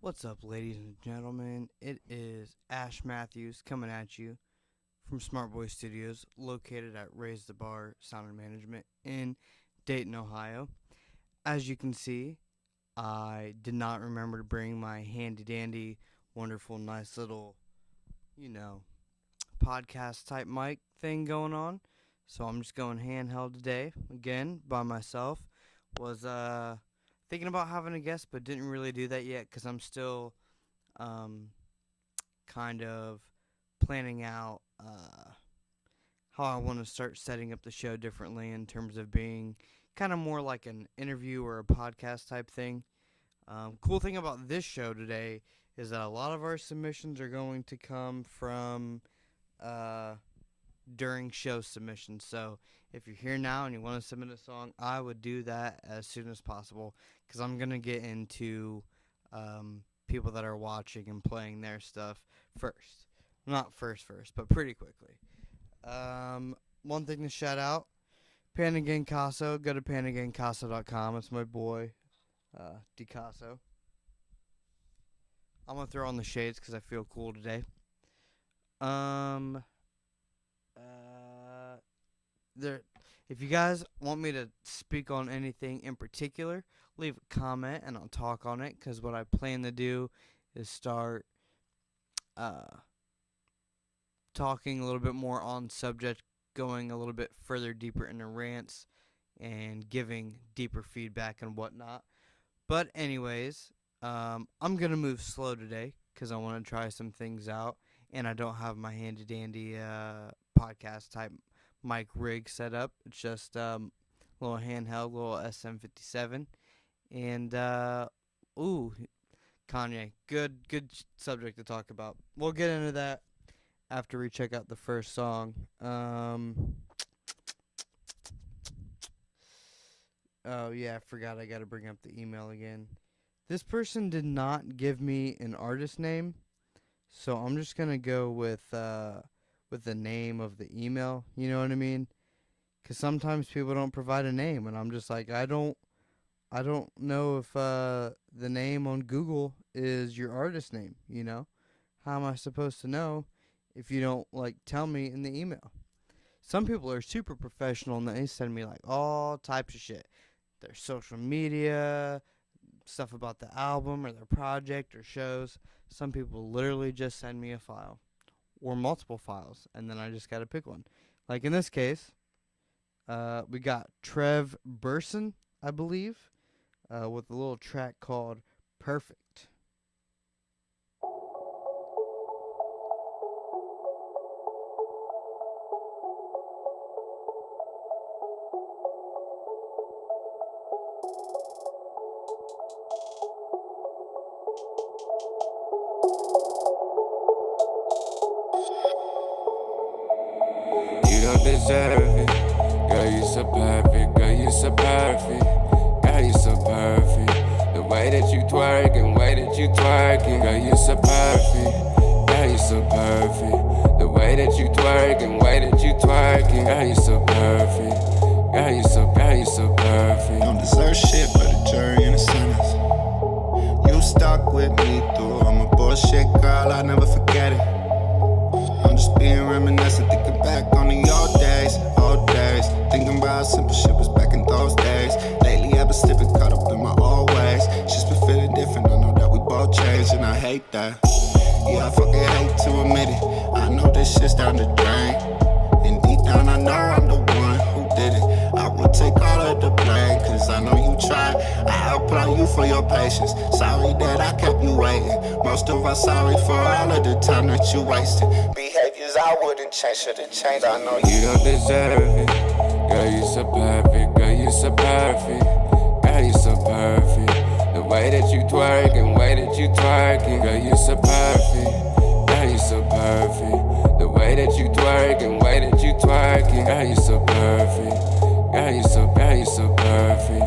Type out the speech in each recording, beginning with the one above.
What's up, ladies and gentlemen? It is Ash Matthews coming at you from Smart Boy Studios, located at Razdabar Sound and Management in Dayton, Ohio. As you can see, I did not remember to bring my handy-dandy, wonderful, nice little, podcast type mic thing going on. So I'm just going handheld today, again, by myself. Was thinking about having a guest, but didn't really do that yet because I'm still kind of planning out how I want to start setting up the show differently in terms of being kind of more like an interview or a podcast type thing. Cool thing about this show today is that a lot of our submissions are going to come from during show submissions. So if you're here now and you want to submit a song, I would do that as soon as possible because I'm going to get into people that are watching and playing their stuff first. Not first, but pretty quickly. One thing to shout out, Panagan Casso. Go to PanaganCasso.com. It's my boy, DiCasso. I'm going to throw on the shades because I feel cool today. If you guys want me to speak on anything in particular, leave a comment and I'll talk on it, because what I plan to do is start talking a little bit more on subject, going a little bit further deeper into rants and giving deeper feedback and whatnot. But anyways, I'm going to move slow today because I want to try some things out, and I don't have my handy dandy podcast type mic rig set up. It's just little handheld, little SM57, and Kanye, good subject to talk about. We'll get into that after we check out the first song. Oh yeah, I forgot I gotta bring up the email again. This person did not give me an artist name, so I'm just gonna go with the name of the email, you know what I mean? Because sometimes people don't provide a name, and I'm just like, I don't know if the name on Google is your artist name, you know? How am I supposed to know if you don't, tell me in the email? Some people are super professional, and they send me, all types of shit. Their social media, stuff about the album or their project or shows. Some people literally just send me a file or multiple files, and then I just got to pick one. Like in this case, we got Trev Burson, I believe, with a little track called Perfect. You don't deserve it. Girl, you so perfect. Girl, you so perfect. Girl, you so perfect. The way that you twerking, way that you twerking. Girl, you so perfect. Girl, you so perfect. The way that you twerking, way that you twerking. Girl, you so perfect. Girl, you so perfect. Don't deserve shit but a jury and a sentence. You stuck with me through all my bullshit, girl, I'll never forget it. I'm just being reminiscent, thinking back on the old days. Thinking about how simple shit was back in those days. Lately I've been slipping, caught up in my old ways. Just been feeling different, I know that we both changed, and I hate that. Yeah, I fucking hate to admit it. I know this shit's down the drain, and deep down I know I'm the one who did it. I will take all of the blame, cause I know you tried. I applaud you for your patience. Sorry that I kept you waiting. Most of us sorry for all of the time that you wasted. Behaviors I wouldn't change, should've changed. I know You don't deserve it. Girl, you so perfect. Girl, you so perfect. Girl, you so perfect. The way that you twerking, way that you twerking. Girl, you so perfect. Girl, you so perfect. The way that you twerking, way that you twerking. Girl, you so perfect. Girl, you so perfect.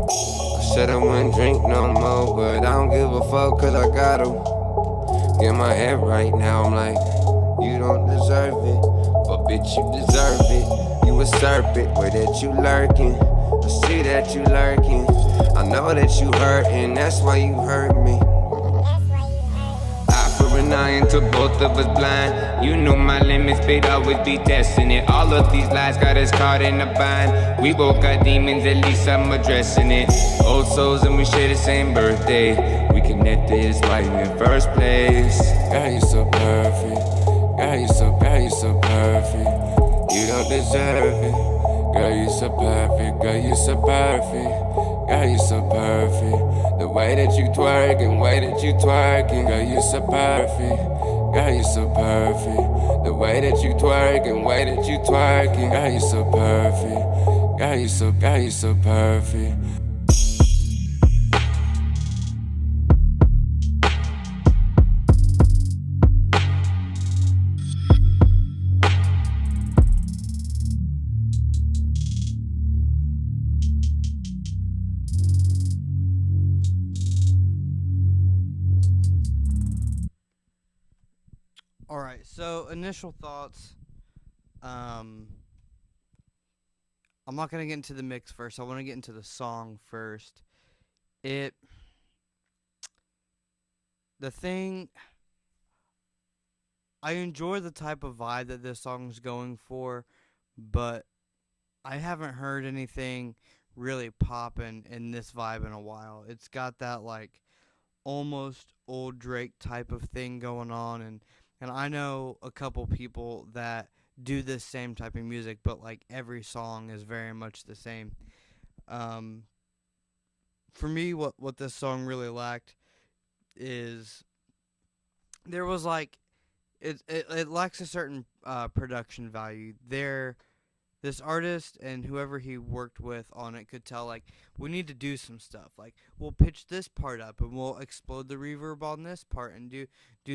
I said I wouldn't drink no more, but I don't give a fuck cause I gotta get my head right now. I'm like, you don't deserve it, but bitch you deserve it. You a serpent, where that you lurking? I see that you lurking. I know that you hurting, that's why you hurt me. lying to both of us blind. You know my limits, they'd always be testing it. All of these lies got us caught in a bind. We both got demons, at least I'm addressing it. Old souls and we share the same birthday. We connected, it's why you in first place. Girl, you so perfect. Girl, you so perfect. You don't deserve it. Girl, you so perfect. Girl, you so perfect. Girl, you so perfect. The way that you twerking, way that you twerking. Girl, you so perfect. Girl, you so perfect. The way that you twerking, way that you twerking. Girl, you so perfect. Girl, you so perfect. Alright, so initial thoughts. I'm not gonna get into the mix first. I want to get into the song first. It the thing I enjoy the type of vibe that this song's going for, but I haven't heard anything really poppin' in this vibe in a while. It's got that like almost old Drake type of thing going on, and I know a couple people that do this same type of music, but like every song is very much the same. Um, for me, what this song really lacked is there was like it lacks a certain production value. This artist and whoever he worked with on it could tell, like, we need to do some stuff. Like, we'll pitch this part up and we'll explode the reverb on this part and do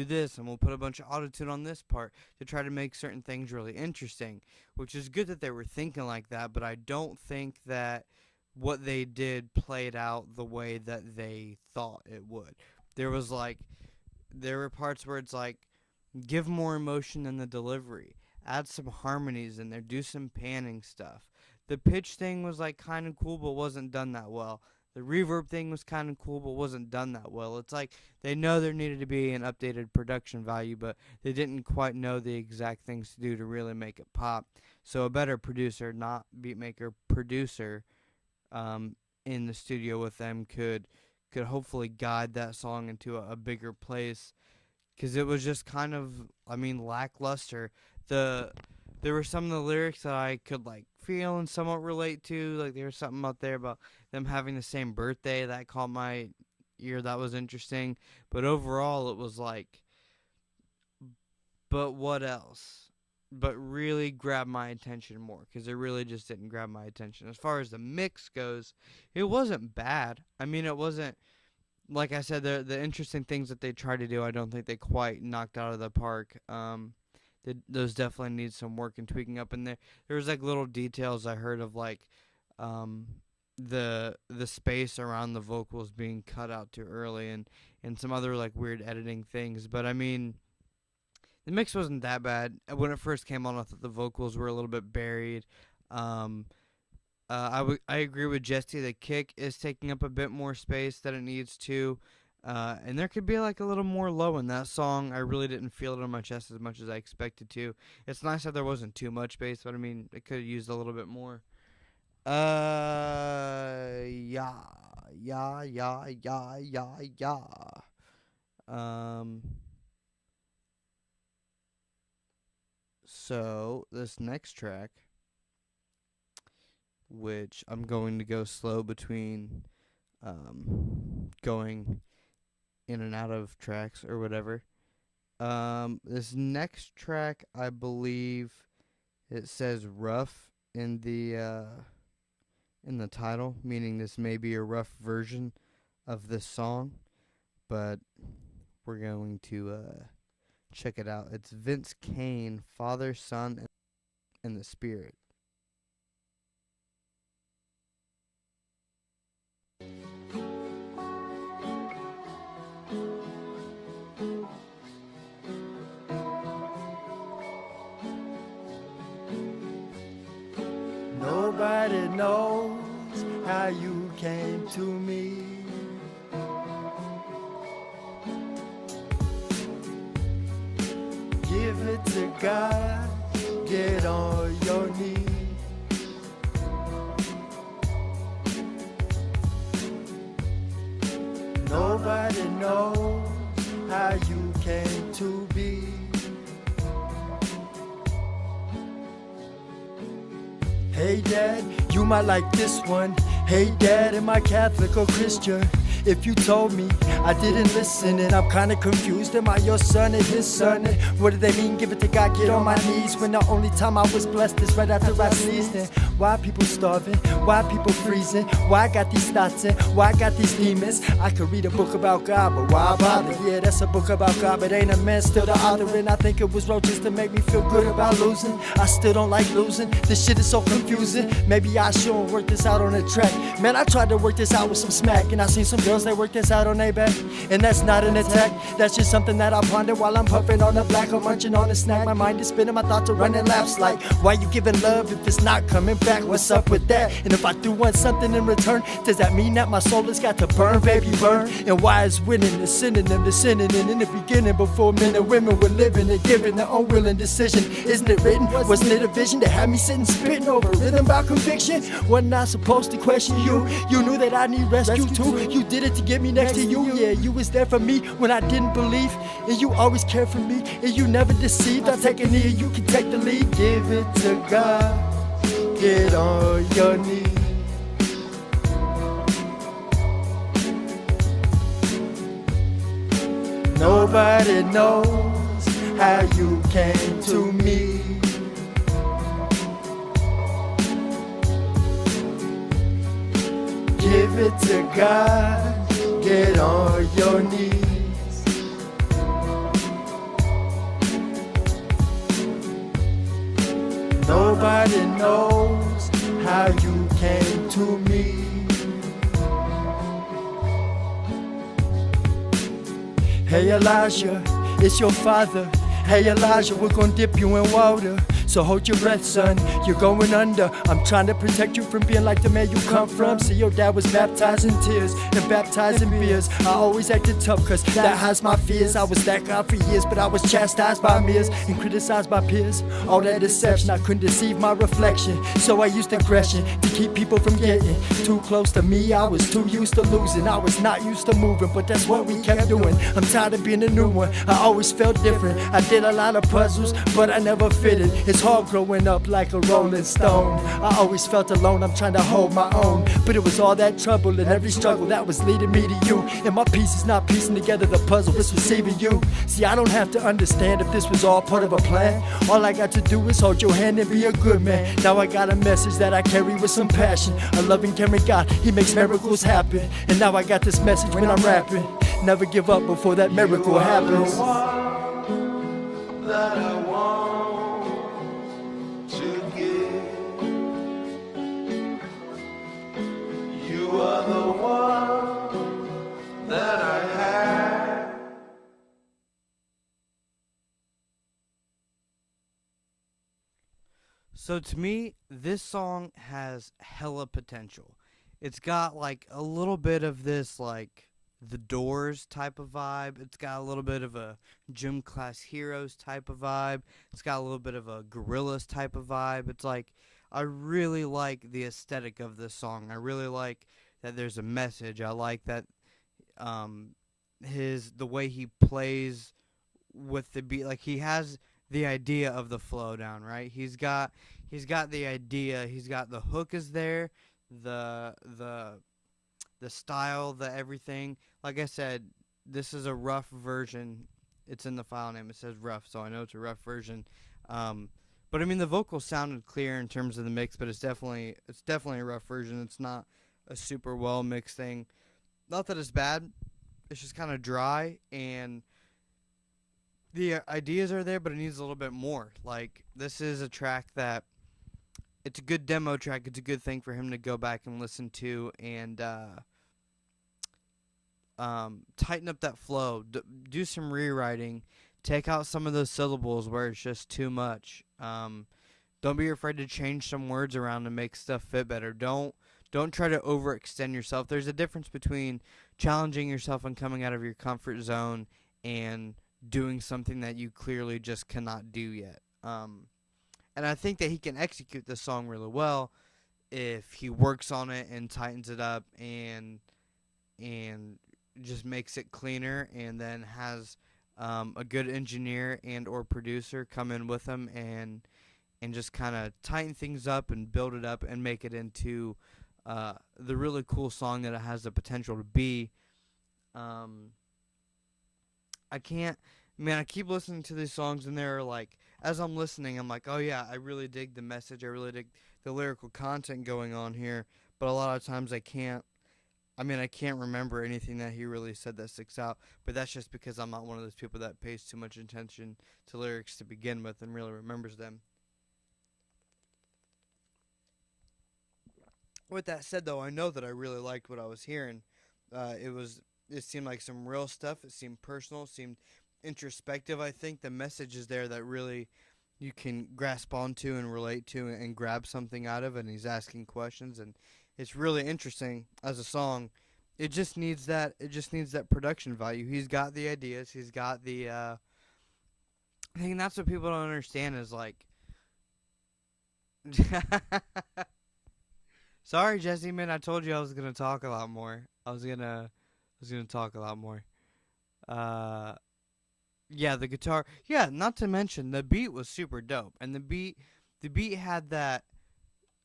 this, and we'll put a bunch of autotune on this part to try to make certain things really interesting, which is good that they were thinking like that, but I don't think that what they did played out the way that they thought it would. There were parts where it's like, give more emotion in the delivery. Add some harmonies in there. Do some panning stuff. The pitch thing was like kind of cool, but wasn't done that well. The reverb thing was kind of cool, but wasn't done that well. It's like they know there needed to be an updated production value, but they didn't quite know the exact things to do to really make it pop. So a better producer, not beatmaker, producer, in the studio with them could hopefully guide that song into a bigger place. Because it was just kind of, lackluster. There were some of the lyrics that I could like feel and somewhat relate to. Like there was something out there about them having the same birthday that caught my ear. That was interesting. But overall, it was like, but what else? But really grabbed my attention more, because it really just didn't grab my attention. As far as the mix goes, it wasn't bad. It wasn't. Like I said, the interesting things that they tried to do, I don't think they quite knocked out of the park. Those definitely need some work and tweaking up in there. There was like little details I heard of, like the space around the vocals being cut out too early, and some other like weird editing things. But the mix wasn't that bad. When it first came on, I thought the vocals were a little bit buried. I agree with Jesse. The kick is taking up a bit more space than it needs to. And there could be like a little more low in that song. I really didn't feel it on my chest as much as I expected to. It's nice that there wasn't too much bass, but it could have used a little bit more. Yeah. So this next track, which I'm going to go slow between going in and out of tracks or whatever. This next track, I believe it says rough in the title, meaning this may be a rough version of this song, but we're going to check it out. It's Vince Cain, Father, Son, and the Spirit. Nobody knows how you came to me. to God, get on your knees. Nobody knows how you came to be. Hey Dad, you might like this one. Hey Dad, am I Catholic or Christian? If you told me, I didn't listen, and I'm kinda confused. Am I your son and his son? And what do they mean, give it to God, get on my knees? When the only time I was blessed is right after I sneezed. And why people starving? Why people freezing? Why I got these thoughts and why I got these demons? I could read a book about God, but why bother? Yeah, that's a book about God, but ain't a man still the author. And I think it was wrote just to make me feel good about losing. I still don't like losing, this shit is so confusing. Maybe I shouldn't work this out on the track. Man, I tried to work this out with some smack, and I seen some girls, they work this out on their back. And that's not an attack, that's just something that I ponder while I'm puffing on the black or munching on a snack. My mind is spinning, my thoughts are running laps like, why you giving love if it's not coming back? What's up with that? And if I do want something in return, does that mean that my soul has got to burn, baby, burn? And why is winning a synonym to sinning? And in the beginning, before men and women were living and giving their unwilling decision, isn't it written? Wasn't it a vision to have me sitting spitting over rhythm about conviction? Wasn't I supposed to question you? You knew that I need rescue too. You did it to get me next to you. Yeah, you was there for me when I didn't believe, and you always cared for me, and you never deceived. I take a knee, you can take the lead. Give it to God, get on your knees. Nobody knows how you came to me. Give it to God, get on your knees. Nobody knows how you came to me. Hey Elijah, it's your father. Hey Elijah, we're gonna dip you in water. So hold your breath, son, you're going under. I'm trying to protect you from being like the man you come from. See, your dad was baptized in tears and baptized in beers. I always acted tough cause that hides my fears. I was that guy for years, but I was chastised by mirrors and criticized by peers. All that deception, I couldn't deceive my reflection. So I used aggression to keep people from getting too close to me. I was too used to losing, I was not used to moving, but that's what we kept doing. I'm tired of being a new one, I always felt different. I did a lot of puzzles, but I never fitted. It's hard growing up like a rolling stone. I always felt alone, I'm trying to hold my own. But it was all that trouble and every struggle that was leading me to you. And my piece is not piecing together the puzzle, it's receiving you. See, I don't have to understand if this was all part of a plan. All I got to do is hold your hand and be a good man. Now I got a message that I carry with some passion. A loving, caring God, He makes miracles happen. And now I got this message when I'm rapping. Never give up before that miracle happens. That I want to give. You are the one that I have. So to me, this song has hella potential. It's got like a little bit of this like The Doors type of vibe. It's got a little bit of a Gym Class Heroes type of vibe. It's got a little bit of a Gorillaz type of vibe. It's like, I really like the aesthetic of this song. I really like that there's a message. I like that the way he plays with the beat. Like, he has the idea of the flow down, right? He's got the idea. He's got the hook is there, the style, the everything. Like I said, this is a rough version. It's in the file name. It says rough, so I know it's a rough version. But I mean, the vocals sounded clear in terms of the mix, but it's definitely a rough version. It's not a super well mixed thing. Not that it's bad. It's just kind of dry, and the ideas are there, but it needs a little bit more. Like, this is a track that, it's a good demo track. It's a good thing for him to go back and listen to and tighten up that flow. Do some rewriting. Take out some of those syllables where it's just too much. Don't be afraid to change some words around to make stuff fit better. Don't try to overextend yourself. There's a difference between challenging yourself and coming out of your comfort zone and doing something that you clearly just cannot do yet. And I think that he can execute this song really well if he works on it and tightens it up and just makes it cleaner, and then has a good engineer and or producer come in with him and just kind of tighten things up and build it up and make it into the really cool song that it has the potential to be. I keep listening to these songs, and they're like, as I'm listening, I'm like, oh yeah, I really dig the message, I really dig the lyrical content going on here, but a lot of times I can't remember anything that he really said that sticks out, but that's just because I'm not one of those people that pays too much attention to lyrics to begin with and really remembers them. With that said, though, I know that I really liked what I was hearing. It seemed like some real stuff. It seemed personal. It seemed introspective. I think the message is there that really you can grasp onto and relate to and grab something out of. And he's asking questions, and it's really interesting as a song. It just needs that. It just needs that production value. He's got the ideas. He's got the. I think that's what people don't understand is like. Sorry, Jesse, man. I told you I was gonna talk a lot more. I was gonna talk a lot more. Yeah, the guitar. Yeah, not to mention the beat was super dope, and the beat had that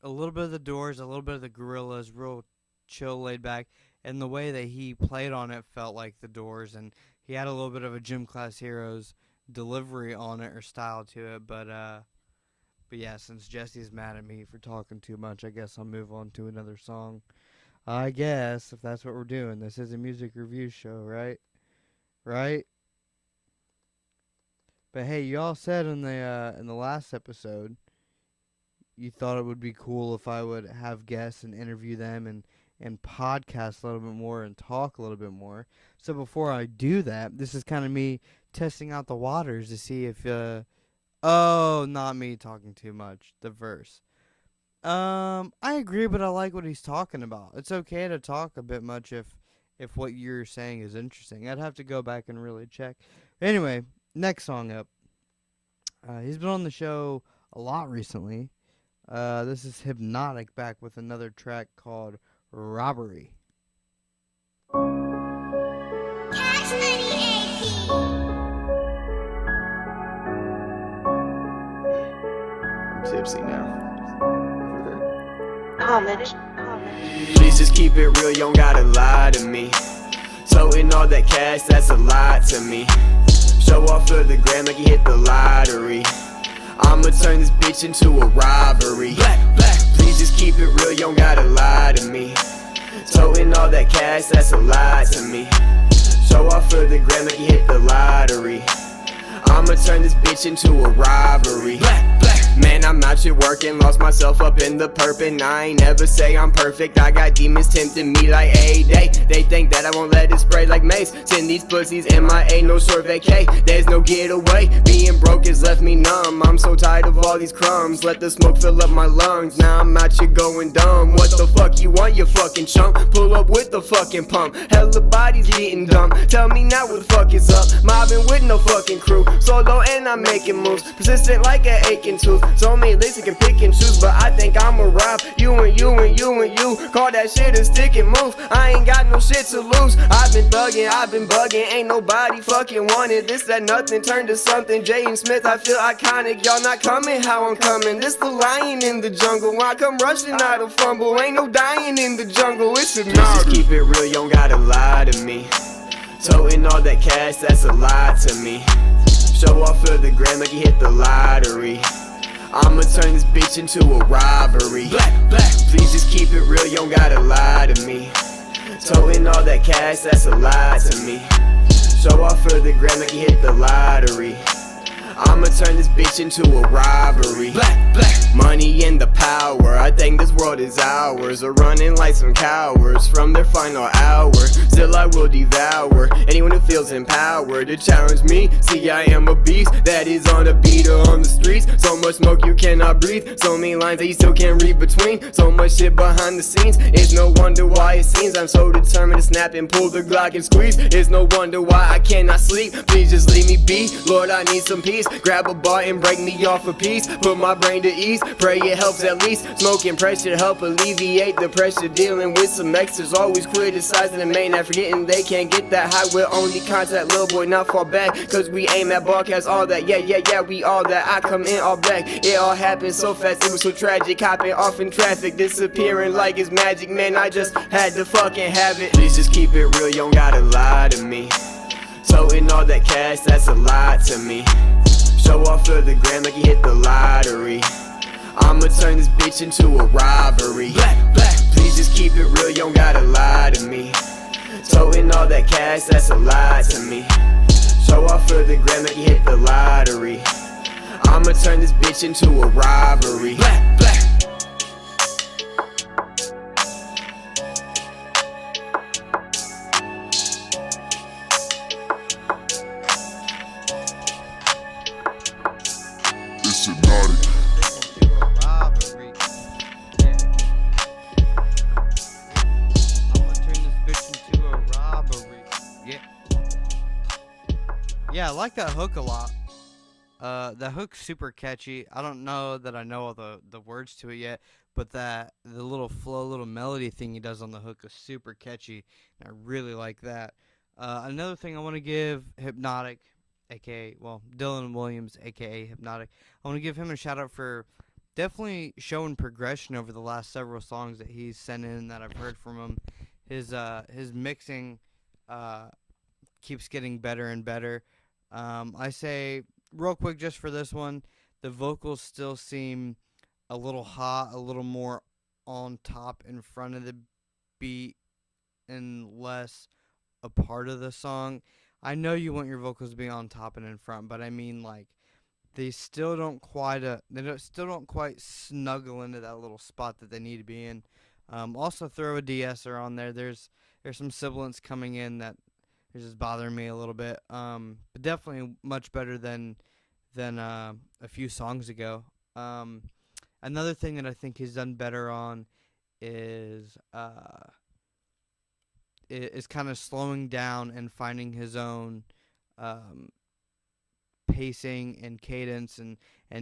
a little bit of the Doors, a little bit of the Gorillaz, real chill, laid back, and the way that he played on it felt like the Doors, and he had a little bit of a Gym Class Heroes delivery on it or style to it, but yeah, since Jesse's mad at me for talking too much, I guess I'll move on to another song. I guess, if that's what we're doing. This is a music review show, right? Right? But hey, y'all said in the last episode, you thought it would be cool if I would have guests and interview them and podcast a little bit more and talk a little bit more. So before I do that, this is kind of me testing out the waters to see if oh, not me talking too much. The verse. I agree, but I like what he's talking about. It's okay to talk a bit much if what you're saying is interesting. I'd have to go back and really check. Anyway, next song up. He's been on the show a lot recently. This is Hypnotic back with another track called Robbery. Cash Money I'm tipsy now. Homage. Please just keep it real, you don't gotta lie to me. Toting all that cash, that's a lot to me. Show off for the gram like you hit the lottery. I'ma turn this bitch into a robbery. Black, please just keep it real, you don't gotta lie to me. Toting all that cash, that's a lot to me. Show off for the gram like you hit the lottery. I'ma turn this bitch into a robbery. Black. Man, I'm out here working, lost myself up in the perp, and I ain't never say I'm perfect. I got demons tempting me like a day. They think that I won't let it spray like mace. Send these pussies MIA, no short vacay. There's no getaway. Being broke has left me numb. I'm so tired of all these crumbs. Let the smoke fill up my lungs. Now I'm out here going dumb. What the fuck you want, you fucking chump? Pull up with the fucking pump. Hella bodies getting dumb. Tell me now what the fuck is up. Mobbing with no fucking crew. Solo and I'm making moves. Persistent like an aching tooth. So many licks you can pick and choose, but I think I'ma rob you and you and you and you. Call that shit a stick and move. I ain't got no shit to lose. I've been thugging, I've been bugging. Ain't nobody fucking wanted this, that, nothing turned to something. Jaden Smith, I feel iconic. Y'all not coming how I'm coming. This the lion in the jungle. When I come rushing, I don't fumble. Ain't no dying in the jungle. It's a just keep it real, you don't gotta lie to me. Toting all that cash, that's a lot to me. Show off for the gram like you hit the lottery. I'ma turn this bitch into a robbery. Black, please just keep it real, you don't gotta lie to me. Toting all that cash, that's a lot to me. Show off for the gram like you hit the lottery. I'ma turn this bitch into a robbery. Black, money and the power. I think this world is ours, are running like some cowards from their final hour. Still I will devour anyone who feels empowered to challenge me. See, I am a beast that is on a beat or on the streets. So much smoke you cannot breathe, so many lines that you still can't read between. So much shit behind the scenes, it's no wonder why it seems I'm so determined to snap and pull the Glock and squeeze. It's no wonder why I cannot sleep, please just leave me be. Lord, I need some peace, grab a bar and break me off a piece. Put my brain to ease, pray it helps at least. Smoking pressure help alleviate the pressure. Dealing with some extras, always criticizing the main, not forgetting they can't get that high. We'll only contact little boy, not fall back, cause we aim at broadcast all that. Yeah, we all that. I come in all black, it all happened so fast, it was so tragic. Hopping off in traffic, disappearing like it's magic. Man, I just had to fucking have it. Please just keep it real, you don't gotta lie to me. Toting all that cash, that's a lot to me. Show off for the gram like you hit the lottery. I'ma turn this bitch into a robbery. Black, please just keep it real, you don't gotta lie to me. Toting all that cash, that's a lot to me. Show off for the gram like you hit the lottery. I'ma turn this bitch into a robbery. Black. It's hypnotic. To a robbery. Yeah. I'm gonna turn this bitch into a robbery. Yeah. Yeah, I like that hook a lot. That hook's super catchy. I don't know that I know all the words to it yet, but the little flow, little melody thing he does on the hook is super catchy, and I really like that. Another thing I want to give Hypnotic, aka Dylan Williams, aka Hypnotic. I want to give him a shout out for definitely showing progression over the last several songs that he's sent in that I've heard from him. His mixing keeps getting better and better. I say real quick just for this one, the vocals still seem a little hot, a little more on top in front of the beat and less a part of the song. I know you want your vocals to be on top and in front, but I mean like they still don't quite still don't quite snuggle into that little spot that they need to be in. Also throw a de-esser on there. There's some sibilance coming in that is just bothering me a little bit. But definitely much better than a few songs ago. Another thing that I think he's done better on is kind of slowing down and finding his own pacing and cadence and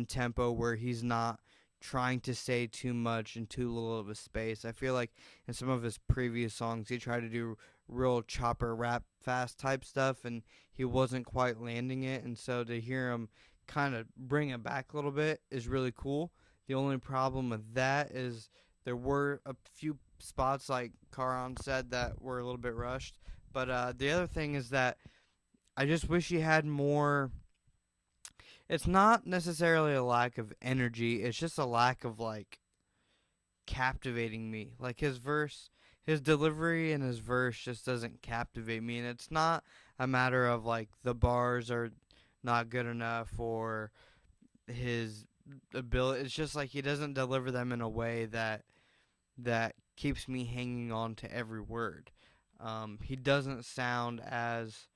tempo where he's not trying to say too much in too little of a space. I feel like in some of his previous songs he tried to do real chopper rap fast type stuff and he wasn't quite landing it, and so to hear him kind of bring it back a little bit is really cool. The only problem with that is there were a few spots, like Karan said, that were a little bit rushed. But the other thing is that I just wish he had more. It's not necessarily a lack of energy. It's just a lack of, like, captivating me. Like, his delivery and his verse just doesn't captivate me. And it's not a matter of, like, the bars are not good enough or his ability. It's just, like, he doesn't deliver them in a way that keeps me hanging on to every word. He doesn't sound as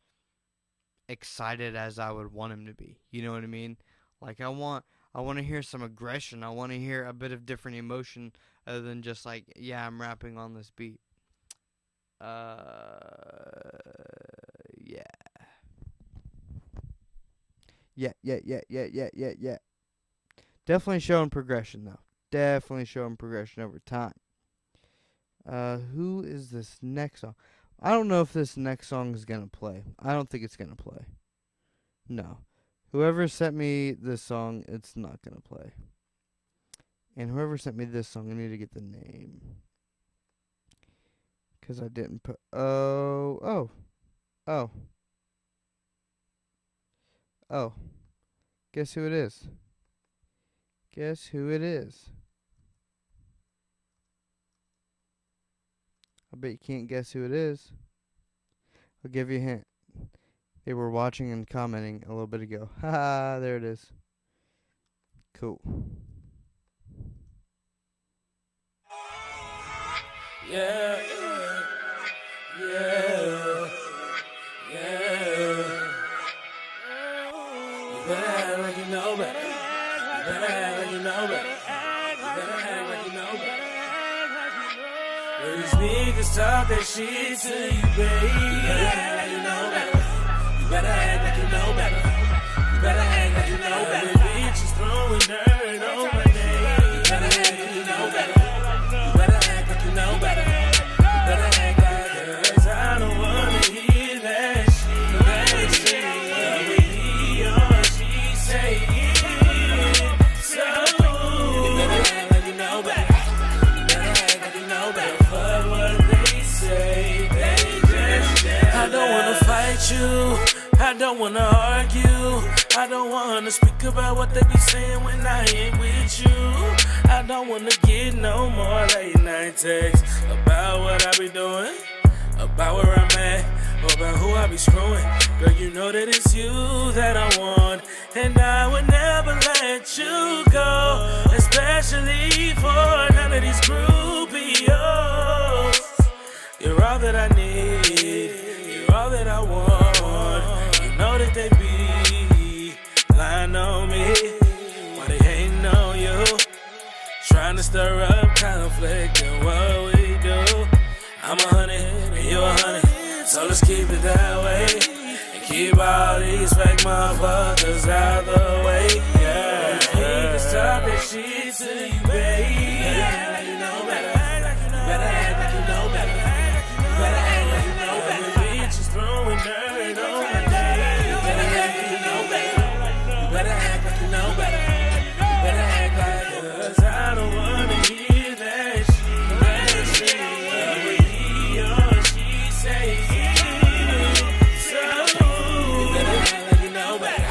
excited as I would want him to be. You know what I mean? Like I want to hear some aggression. I want to hear a bit of different emotion other than just like, yeah, I'm rapping on this beat. Yeah. Yeah. Definitely showing progression though. Definitely showing progression over time. Who is this next song? I don't know if this next song is gonna play. I don't think it's gonna play. No. Whoever sent me this song, it's not gonna play. And whoever sent me this song, I need to get the name. 'Cause I didn't put. Oh. Guess who it is? Guess who it is? I bet you can't guess who it is. I'll give you a hint. They were watching and commenting a little bit ago. Haha, there it is. Cool. Yeah, yeah, yeah. You better act like you know better. You better act like you know better. You better act like you know better. When these niggas talk that shit to you, baby, you better act like you know better. You better act like you know better. You better act like you know better. Bitches throwing dirt on my name. You better act like you know better. You better act like you know better. You better act like it, 'cause I don't wanna hear that shit. That shit, what he or she saying. So you better act like you know better. You better act like you know better. Fuck what they say. They just I don't wanna fight you. I don't wanna argue. I don't wanna speak about what they be saying when I ain't with you. I don't wanna get no more late night texts about what I be doing, about where I'm at, or about who I be screwing. Girl, you know that it's you that I want, and I would never let you go, especially for none of these groupies. You're all that I need, you're all that I want. You know that they be lying on me while they hating on you, trying to stir up conflict in what we do. I'm 100 and you're 100, so let's keep it that way and keep all these fake motherfuckers out the way. Yeah, niggas talk that shit to you, baby. You better act like you know better. You better act like you know better. You better act like you know better. Bitches throwing dirt on my name. You better act like you know better. You better act like you know better. You better act like it, 'cause I don't wanna hear that shit. That shit, what he or she saying. So you better act like you know better.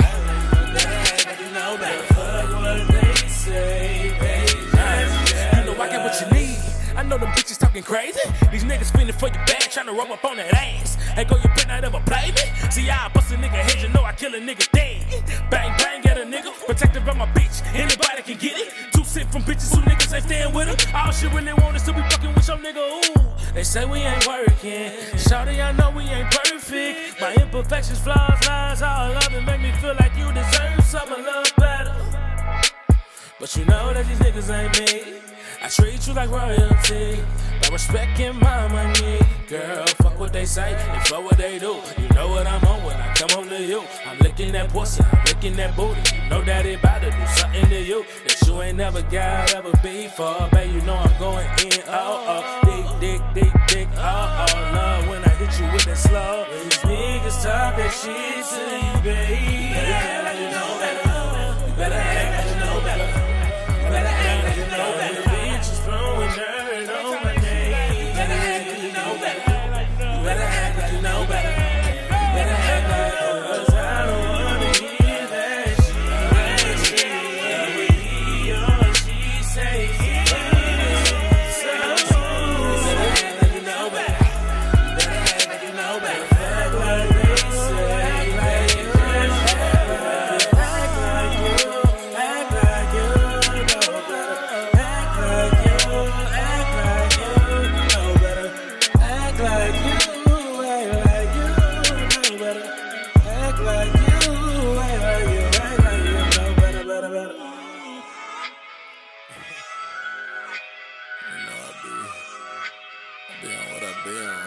You better act like you know better. Fuck what they say, baby. You know I got what you need. I know them bitches talking crazy. These niggas finna for your bag, tryna roll up on that ass. Hey, go, you better not ever play me. See, I bust a nigga head, you know I kill a nigga dead. Bang, bang, get a nigga, protected by my bitch. Anybody can get it. Too sick from bitches who niggas ain't staying with them. All she really want is to be fucking with your nigga, ooh. They say we ain't working. Shawty, I know we ain't perfect. My imperfections, flaws, lies, all of it make me feel like you deserve something a little better. But you know that these niggas ain't me. I treat you like royalty, by respecting my money. Girl, fuck what they say and fuck what they do. You know what I'm on when I come home to you. I'm licking that pussy, I'm licking that booty. You know that it bout to do something to you that you ain't never got ever before. Babe, you know I'm going in, dick, love when I hit you with that slow. These niggas talk that shit to you, baby. You better act like you know better. You better act like you know better. You better act like you know better. Bitches throwing dirt on my name. You better act like you know better. You better act like you know better. You better act like it, 'cause I don't wanna hear that shit. That shit, what he or she saying. So you better act like you know better. You better act like you know better. Fuck what they say. Like you just act like you know better. Act like you know better. Act like you know better. Act like you know better. Act like you know better, better. You know I be on what I be on.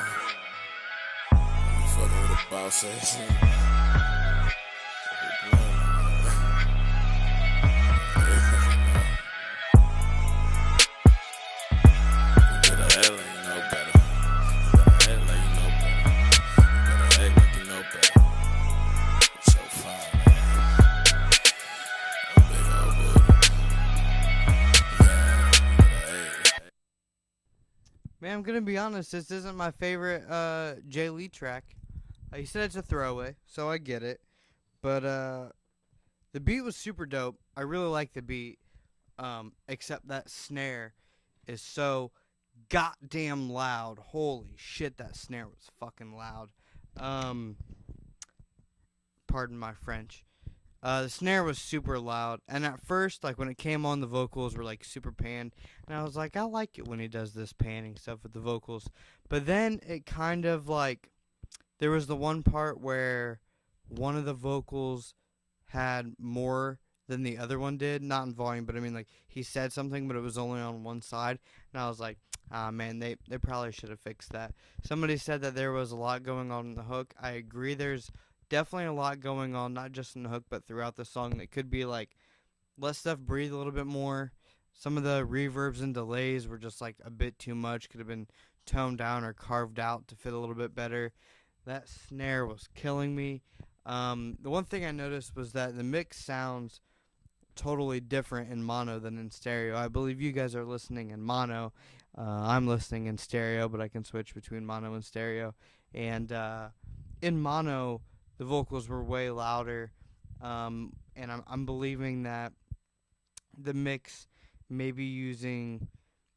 You fucking with a boss ass nigga. You better act like you know better. You better act like you know better. You better act like you know better. It's so fine, man. Big old booty. Yeah, Man, I'm gonna be honest. This isn't my favorite Jay Lee track. He said it's a throwaway, so I get it. But the beat was super dope. I really like the beat. Except that snare is so goddamn loud. Holy shit, that snare was fucking loud. Pardon my French. The snare was super loud, and at first, like when it came on, the vocals were like super panned, and I was like, I like it when he does this panning stuff with the vocals. But then it kind of like there was the one part where one of the vocals had more than the other one did, not in volume, but I mean like he said something, but it was only on one side, and I was like, ah man, they probably should have fixed that. Somebody said that there was a lot going on in the hook. I agree. There's definitely a lot going on, not just in the hook, but throughout the song. That could be like let stuff breathe a little bit more. Some of the reverbs and delays were just like a bit too much. Could have been toned down or carved out to fit a little bit better. That snare was killing me. The one thing I noticed was that the mix sounds totally different in mono than in stereo. I believe you guys are listening in mono. I'm listening in stereo, but I can switch between mono and stereo. And in mono, the vocals were way louder, and I'm believing that the mix may be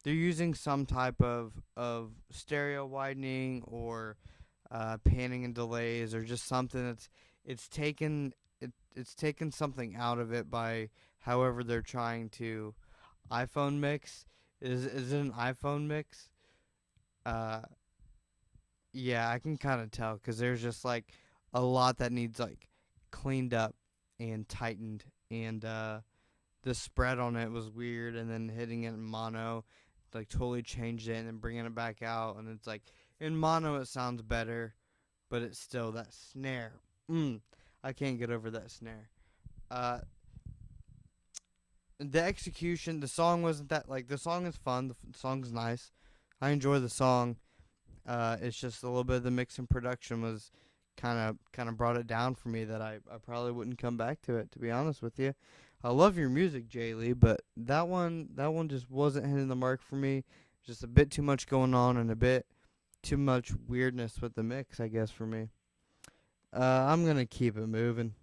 they're using some type of stereo widening or panning and delays or just something it's taken something out of it by however they're trying to iPhone mix. Is it an iPhone mix? Yeah, I can kind of tell because there's just like a lot that needs like cleaned up and tightened, and the spread on it was weird, and then hitting it in mono like totally changed it and then bringing it back out, and it's like in mono it sounds better, but it's still that snare. I can't get over that snare. The execution, the song wasn't that like the song is fun, the song's nice. I enjoy the song. It's just a little bit of the mix and production was kind of brought it down for me that I probably wouldn't come back to it, to be honest with you. I love your music, Jay Lee, but that one just wasn't hitting the mark for me. Just a bit too much going on and a bit too much weirdness with the mix, I guess, for me. I'm gonna keep it moving.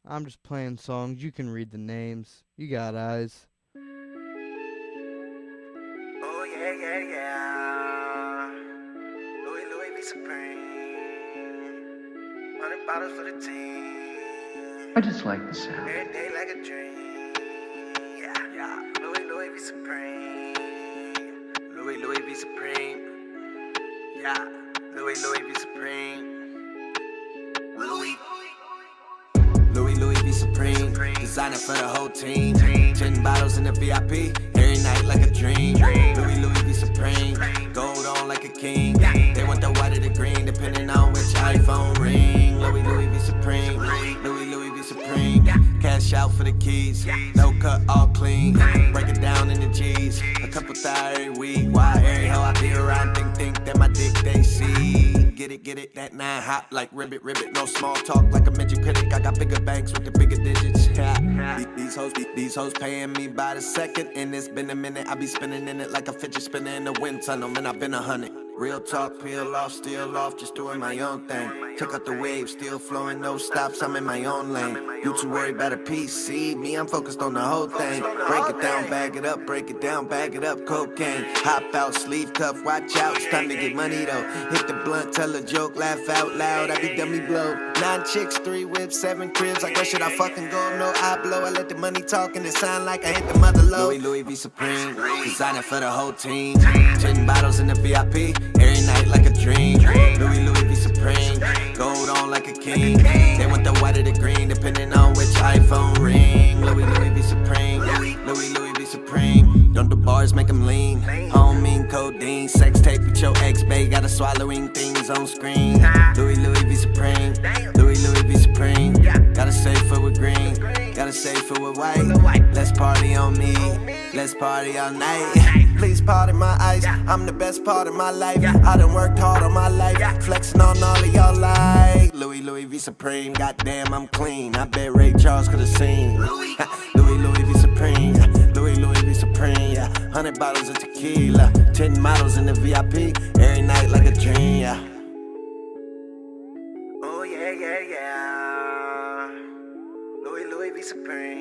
I'm just playing songs. You can read the names. You got eyes. Oh yeah, yeah, yeah. Louis V Supreme. 100 bottles for the team. I just like the sound. Every day like a dream. Yeah, yeah. Louis V Supreme. Louis V Supreme. Yeah. Louis V Supreme. Louis V Supreme. Designer for the whole team. 10 bottles in the VIP. Every night like a dream. Louis V Supreme. Gold on like a king. They want the white or the green, depending on which iPhone ring. Louis V Supreme. Louis V Supreme. Cash out for the keys. No cut, all clean. Break it down in the G's. A couple thou every week. Why every hoe I be around think that my dick they see. Get it, that 9 hot like ribbit. No small talk like a midget critic. I got bigger banks with the bigger digits. These hoes paying me by the second, and it's been a minute. I be spinning in it like a fidget spinner in the wind tunnel. Man, I've been 100. Real talk, peel off, still off, just doing my own thing. Took out the wave, still flowing, no stops, I'm in my own lane. You too worried about a PC, me, I'm focused on the whole thing. Break it down, bag it up, break it down, bag it up, cocaine. Hop out, sleeve cuff, watch out, it's time to get money though. Hit the blunt, tell a joke, laugh out loud, I be dummy blow. 9 chicks, 3 whips, 7 cribs, like, where should I fucking go? No, I blow, I let the money talk and it sound like I hit the mother low. Louis V Supreme, designer for the whole team. 10 bottles in the VIP. Every night like a dream. Louis V Supreme. Gold on like a king. They want the white or the green, depending on which iPhone ring. Louis V Supreme. Louis V Supreme. Don't the bars make them lean. Home mean codeine. Sex tape with your ex, babe. Gotta swallowing things on screen. Louis V Supreme. Louis V Supreme. Gotta say for with green. Gotta say for with white. Let's party on me. Let's party all night. Please pardon my eyes. I'm the best part of my life. I done worked hard on my life. Flexing on all of y'all like Louis V Supreme. Goddamn, I'm clean. I bet Ray Charles could've seen. Louis V Supreme. Louis V Supreme. 100 bottles of tequila. 10 models in the VIP. Every night like a dream. Oh yeah, yeah, yeah. Louis V Supreme.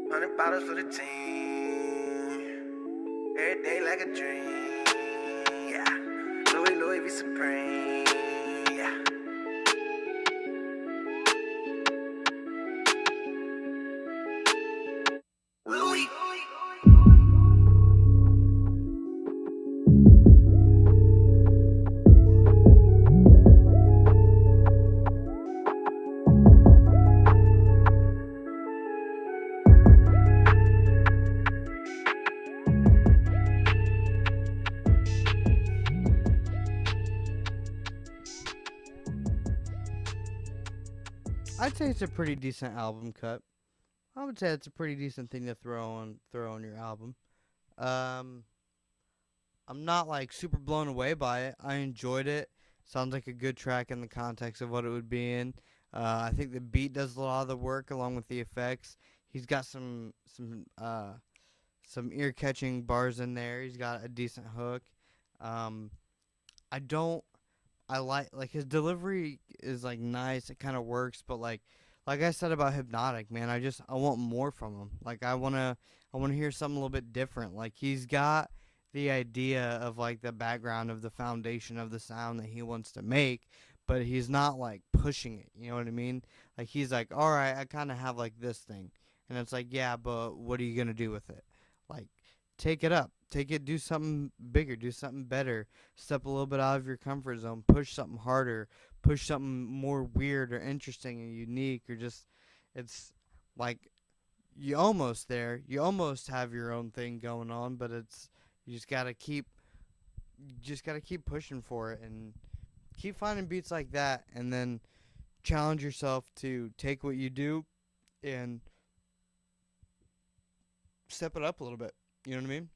100 bottles for the team. Every day like a dream. Yeah. Louis V Supreme. Yeah. I'd say it's a pretty decent album cut. I would say it's a pretty decent thing to throw on your album. I'm not like super blown away by it. I enjoyed it. Sounds like a good track in the context of what it would be in. I think the beat does a lot of the work along with the effects. He's got some ear-catching bars in there. He's got a decent hook. I like his delivery is like nice. It kind of works, but like I said about Hypnotic, man, I want more from him. Like I wanna hear something a little bit different. Like he's got the idea of like the background of the foundation of the sound that he wants to make, but he's not like pushing it. You know what I mean? Like he's like, all right, I kind of have like this thing, and it's like, yeah, but what are you gonna do with it? Like, take it up. Do something bigger, do something better. Step a little bit out of your comfort zone. Push something harder. Push something more weird or interesting and unique, or just, it's like, you almost there. You almost have your own thing going on, but you just gotta keep pushing for it and keep finding beats like that, and then challenge yourself to take what you do and step it up a little bit. You know what I mean?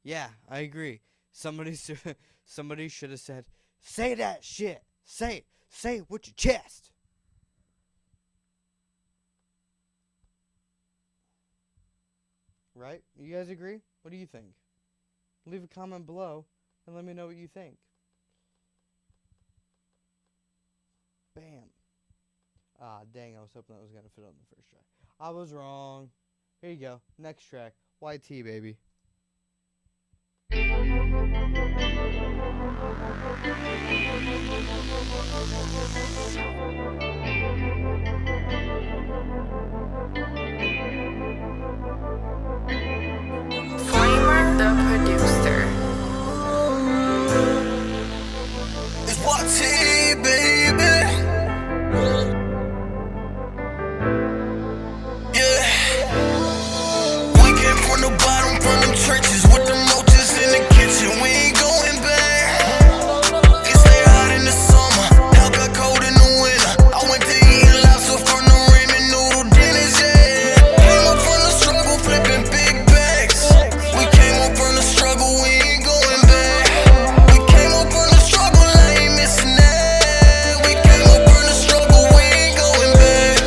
Yeah, I agree. Somebody should have said, "Say that shit. Say it with your chest." Right? You guys agree? What do you think? Leave a comment below and let me know what you think. Bam. Ah, dang, I was hoping that was going to fit on the first track. I was wrong. Here you go. Next track. YT, baby. Flamer the producer. It's YT, baby. Yeah. We came from the bottom, from them trenches, with them roaches in the kitchen. We ain't going back. It stay hot in the summer, hell got cold in the winter. I went to eating lobster from the ramen noodle dinners, yeah. Came up from the struggle, flipping big bags. We came up from the struggle, we ain't going back. We came up from the struggle, I ain't missing that. We came up from the struggle, we ain't going back.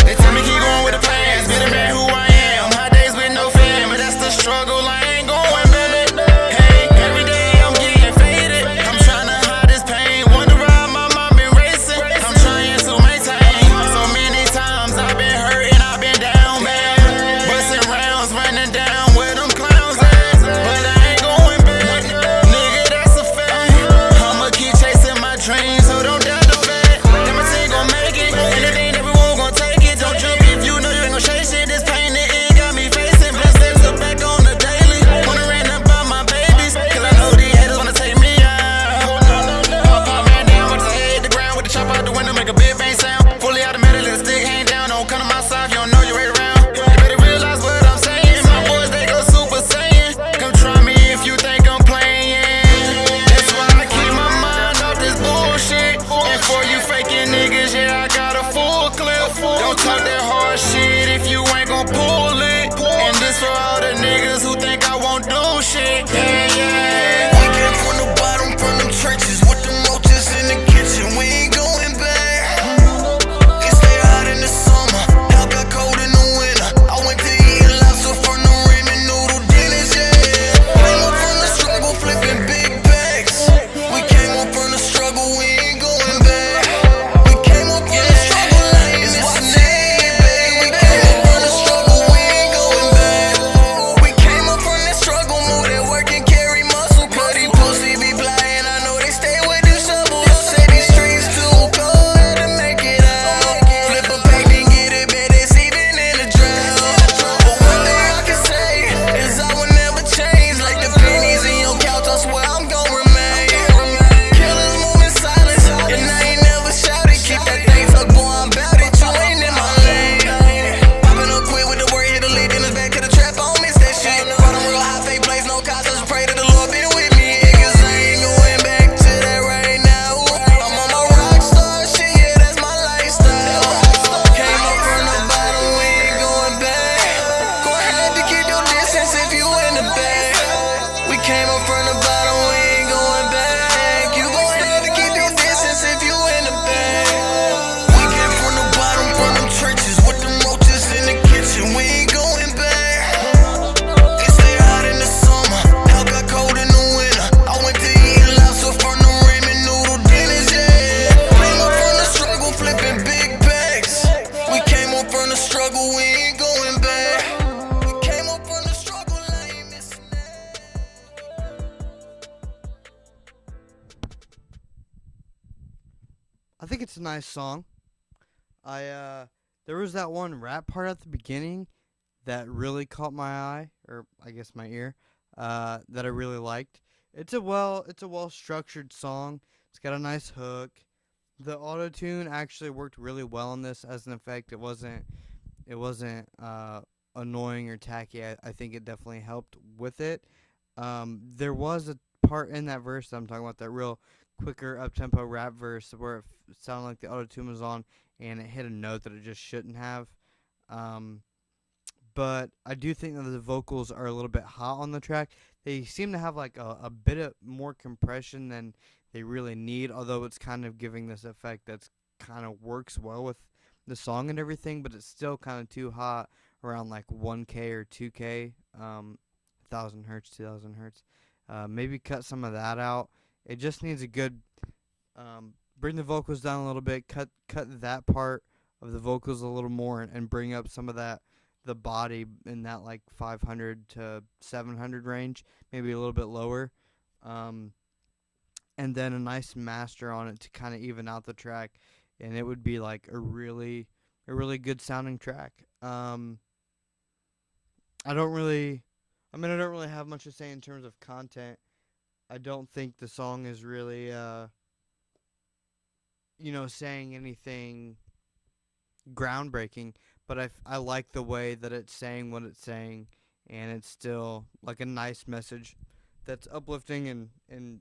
They tell me keep going with the plans, be the man who I am. Hot days with no fam, but that's the struggle, I ain't going back. Hey, every day I'm getting faded. I'm trying to hide this pain. Wonder why my mind been racing. I'm trying to maintain. So many times I've been hurt and I've been down bad. Busting rounds, running down where them clowns at. But I ain't going back. Nigga, that's a fact. I'ma keep chasing my dreams, so don't doubt the fact that my team gon' make it. Anything that we want gon' take it. Don't jump if you know you ain't gon' chase it. This pain that it got me facing. Blessed legs up back on the daily. Wanna rant about my babies, cause I know these haters wanna take me out. Pop man down with his head to the ground, with the chop out the window, make a big bang sound. Fully automatic, let the stick hang down. Don't come to my side if you don't know you're right around. You better realize what I'm saying. My boys, they go super saiyan. Come try me if you think I'm playing. That's why I keep my mind off this bullshit. And for you faking niggas, yeah, I got a full clip. Don't talk that hard shit if you ain't gon' pull it. And this for all the niggas who think I won't do shit. Yeah, yeah. We came from the bottom, from them trenches, with them roaches in the kitchen. We ain't going back. It stay hot in the summer, hell got cold in the winter. I went to eating lobster from the ramen noodle dinners, yeah. Came up from the struggle, flipping big bags. We came up from the struggle, we ain't going back. We came up from the struggle, I ain't missing that. a nice song. There was that one rap part at the beginning that really caught my eye, or I guess my ear, that I really liked. It's a well structured song. It's got a nice hook. The auto tune actually worked really well on this as an effect. It wasn't annoying or tacky. I think it definitely helped with it. There was a part in that verse that I'm talking about, that real quicker up-tempo rap verse where it sounded like the auto-tune was on and it hit a note that it just shouldn't have. But I do think that the vocals are a little bit hot on the track. They seem to have like a bit of more compression than they really need, although it's kind of giving this effect that's kind of works well with the song and everything, but it's still kind of too hot, around like 1K or 2K, 1000 hertz, 2000 hertz. Maybe cut some of that out. It just needs a good, bring the vocals down a little bit, cut that part of the vocals a little more, and bring up some of that, the body in that like 500 to 700 range, maybe a little bit lower. And then a nice master on it to kind of even out the track, and it would be like a really good sounding track. I don't really have much to say in terms of content. I don't think the song is really, saying anything groundbreaking, but I like the way that it's saying what it's saying, and it's still like a nice message that's uplifting and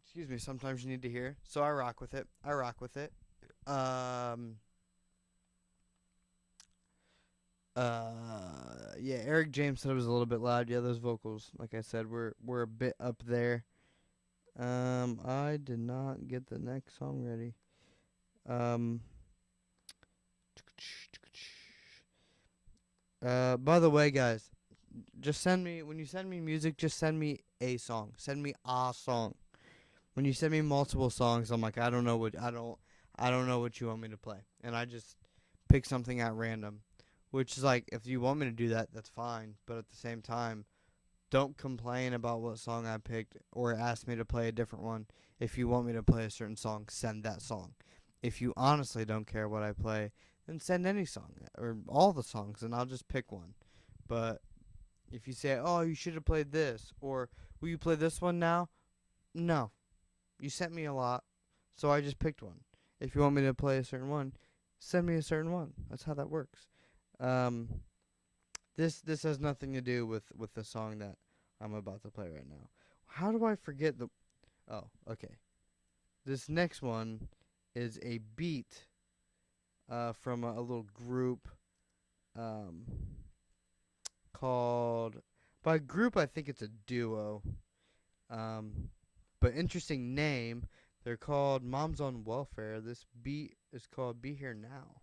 excuse me, sometimes you need to hear. So I rock with it. Yeah, Eric James said it was a little bit loud. Yeah, those vocals, like I said, were a bit up there. I did not get the next song ready. By the way, guys, when you send me music, just send me a song. Send me a song. When you send me multiple songs, I'm like, I don't know what you want me to play, and I just pick something at random. Which is like, if you want me to do that, that's fine. But at the same time, don't complain about what song I picked or ask me to play a different one. If you want me to play a certain song, send that song. If you honestly don't care what I play, then send any song or all the songs, and I'll just pick one. But if you say, oh, you should have played this, or will you play this one now? No. You sent me a lot, so I just picked one. If you want me to play a certain one, send me a certain one. That's how that works. This has nothing to do with the song that I'm about to play right now. How do I forget oh, okay. This next one is a beat from a little group called, by group I think it's a duo, but interesting name. They're called Moms on Welfare. This beat is called Be Here Now.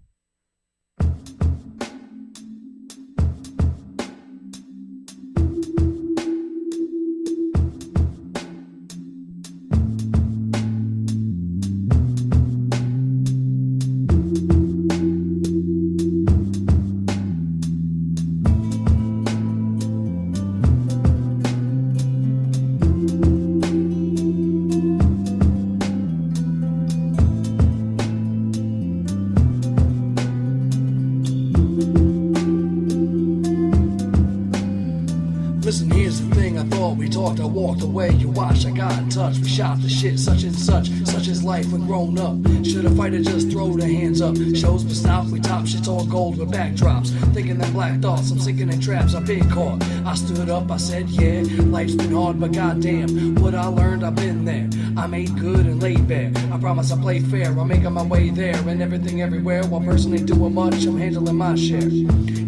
Listen, here's the thing, I thought we talked, I walked away, you watched, I got in touch, we shot the shit, such and such is life when grown up. Should a fighter just throw their hands up? Shows but stop, we top shit's all gold with backdrops. Thinking that black thoughts, I'm sinking in traps, I've been caught. I stood up, I said, yeah, life's been hard, but goddamn, what I learned, I've been there. I made good and laid bare. I promise I play fair, I'm making my way there, and everything everywhere, while personally doing much, I'm handling my share.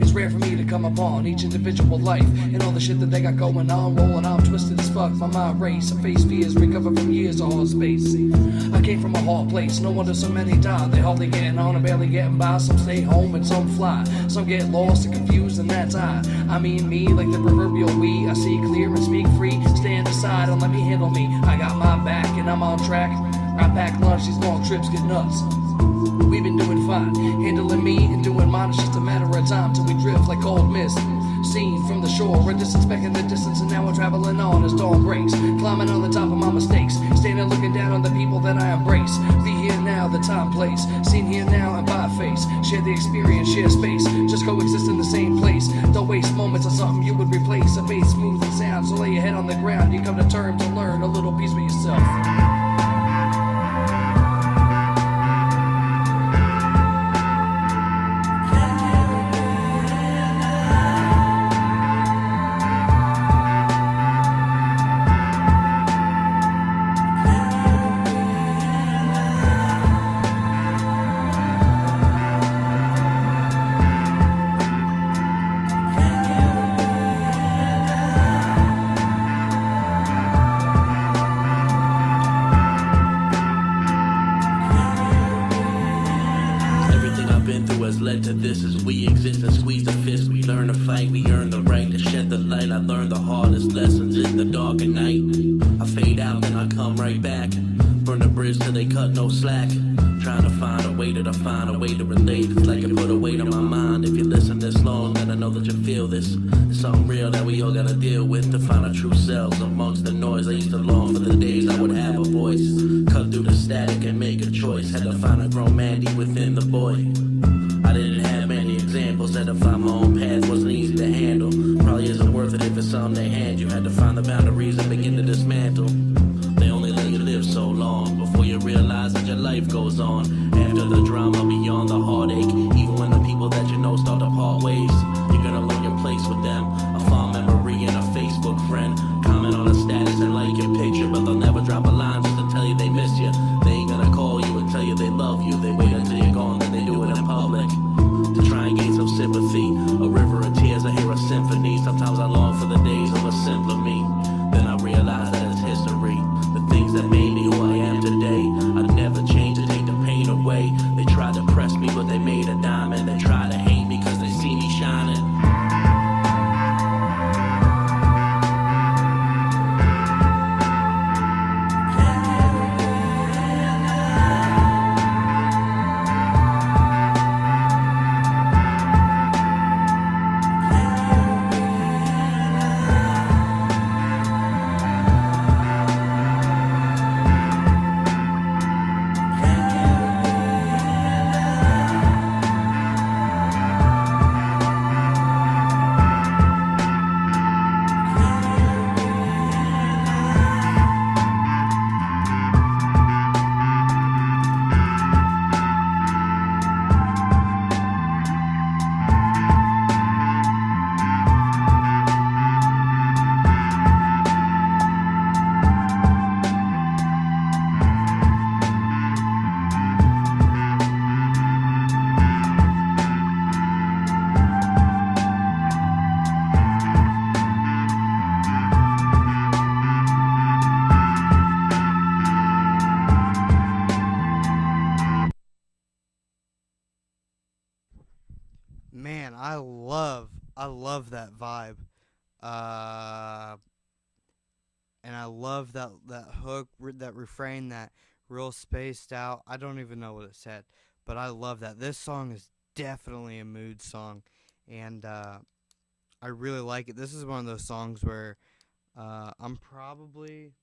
It's rare for me to come upon each individual life, and all the shit that they got going on, rolling on, twisted as fuck, my mind race, I face fears, recover from years of hard space. I came from a hard place, no wonder so many die, they hardly getting on and barely getting by, some stay home and some fly, some get lost and confused, and that's I mean me, like the proverbial we, I see clear and speak free, stand aside and let me handle me, I got my back and I'm on track, I pack lunch, these long trips get nuts. We've been doing fine, handling me and doing mine, it's just a matter of time till we drift like cold mist. Seen from the shore, a distance back in the distance, and now I'm traveling on as dawn breaks. Climbing on the top of my mistakes, standing looking down on the people that I embrace. Be here now, the time, place. Seen here now and by face. Share the experience, share space. Just coexist in the same place. Don't waste moments on something you would replace. A bass smooth and sound, so lay your head on the ground. You come to terms and learn a little piece for yourself. Led to this as we exist and squeeze the fist. We learn to fight, we earn the right to shed the light. I learned the hardest lessons in the dark at night. I fade out, then I come right back. Burn the bridge till they cut no slack. Trying to find a way to define, a way to relate. It's like I put a weight on my mind. If you listen this long, then I know that you feel this. It's something real that we all gotta deal with to find our true selves amongst the noise. I used to long for the days I would have a voice, cut through the static and make a choice. Had to find a grown man deep within the boy. I didn't have many examples, had to find my own path, wasn't easy to handle. Probably isn't worth it if it's something they hand you. Had to find the boundaries and begin to dismantle. They only let you live so long before you realize that your life goes on. After the drama, beyond the heartache. Even when the people that you know start to part ways, you're gonna learn your place with them. A fond memory and a Facebook friend. Comment on a status and like your picture, but they'll never drop a line just to tell you they miss you. They ain't gonna call you and tell you they love you. They wait until you're gone, then they do it in public to try and gain some sympathy. A river of tears, I hear a symphony. Sometimes I long for the days of a simpler me. Then I realize that it's history. The things that made me who I am today, I'd never change to take the pain away. They tried to press me, but they made a diamond. They tried to hate me cause they see me shining. Man, I love that vibe. And I love that hook, that refrain, that real spaced out. I don't even know what it said, but I love that. This song is definitely a mood song, and I really like it. This is one of those songs where I'm probably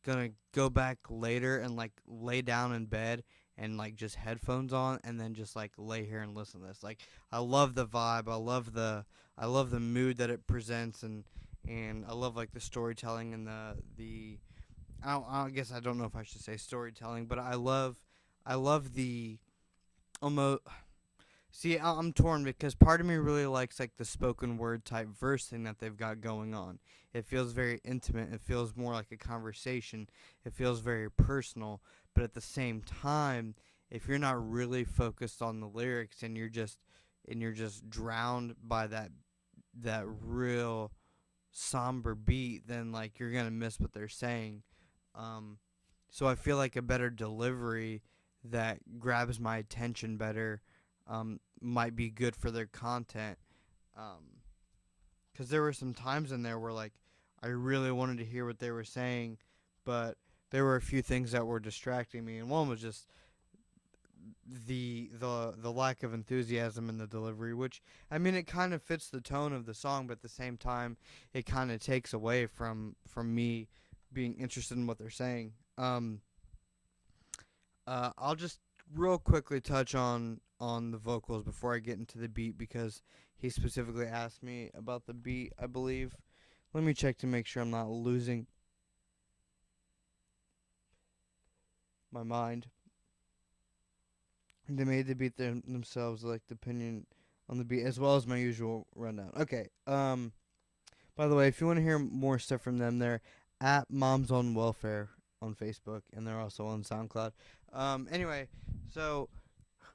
gonna go back later and like lay down in bed and like just headphones on and then just like lay here and listen to this. Like I love the vibe. I love the mood that it presents, and I love like the storytelling and the I guess I don't know if I should say storytelling, but I love the almost. See, I'm torn because part of me really likes like the spoken word type verse thing that they've got going on. It feels very intimate. It feels more like a conversation. It feels very personal. But at the same time, if you're not really focused on the lyrics and you're just drowned by that real somber beat, then like you're gonna miss what they're saying. So I feel like a better delivery that grabs my attention better might be good for their content. Because there were some times in there where like I really wanted to hear what they were saying, but there were a few things that were distracting me, and one was just the lack of enthusiasm in the delivery, which I mean it kind of fits the tone of the song, but at the same time it kind of takes away from me being interested in what they're saying. I'll just real quickly touch on the vocals before I get into the beat because he specifically asked me about the beat, I believe. Let me check to make sure I'm not losing my mind. They made the beat themselves, like the opinion on the beat, as well as my usual rundown. Okay. By the way, if you want to hear more stuff from them, they're at Moms on Welfare on Facebook, and they're also on SoundCloud. Anyway, so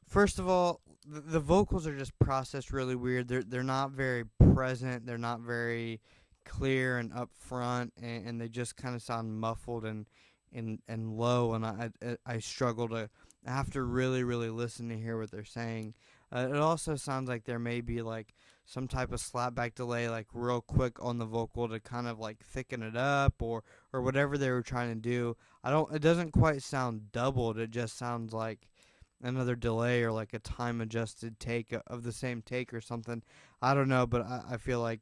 first of all, the vocals are just processed really weird. They're not very present. They're not very clear and upfront, and they just kind of sound muffled and low. And I struggle to. I have to really listen to hear what they're saying. It also sounds like there may be like some type of slapback delay, like real quick on the vocal to kind of like thicken it up or whatever they were trying to do. It doesn't quite sound doubled. It just sounds like another delay or like a time adjusted take of the same take or something. I don't know, but I feel like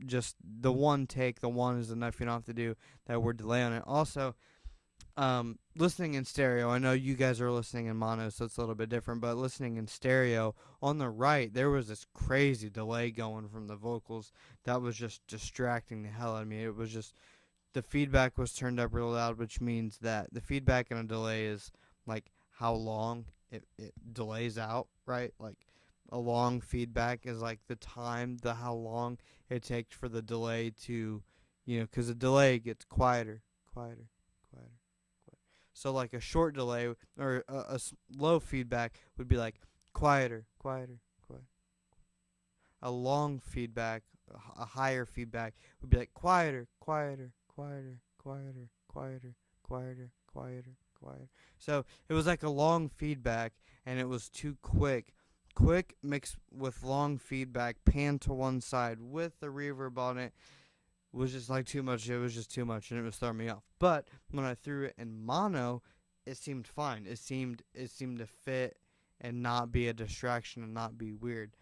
just the one take, the one is enough. You don't have to do that word delay on it. Also, listening in stereo, I know you guys are listening in mono, so it's a little bit different, but listening in stereo, on the right, there was this crazy delay going from the vocals that was just distracting the hell out of me. It was just, the feedback was turned up real loud, which means that the feedback and a delay is like how long it delays out, right? Like a long feedback is like the time, how long it takes for the delay to, because the delay gets quieter, quieter. So like a short delay or a low feedback would be like quieter, quieter, quieter. A long feedback, a higher feedback would be like quieter, quieter, quieter, quieter, quieter, quieter, quieter, quieter. So it was like a long feedback and it was too quick. Quick mixed with long feedback, pan to one side with the reverb on it was just like too much. It was just too much and it was throwing me off. But when I threw it in mono, it seemed fine. It seemed to fit and not be a distraction and not be weird.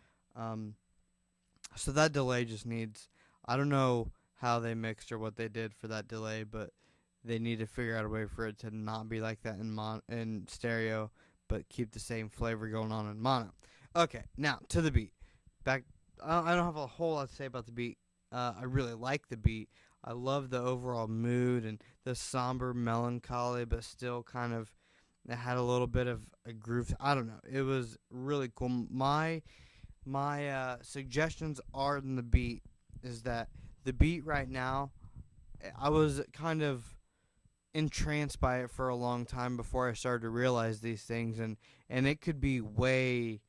So that delay just needs, I don't know how they mixed or what they did for that delay, but they need to figure out a way for it to not be like that in stereo, but keep the same flavor going on in mono. Okay, now to the beat. I don't have a whole lot to say about the beat. I really like the beat. I love the overall mood and the somber melancholy, but still kind of, it had a little bit of a groove. I don't know. It was really cool. My suggestions are in the beat is that the beat right now, I was kind of entranced by it for a long time before I started to realize these things, and it could be way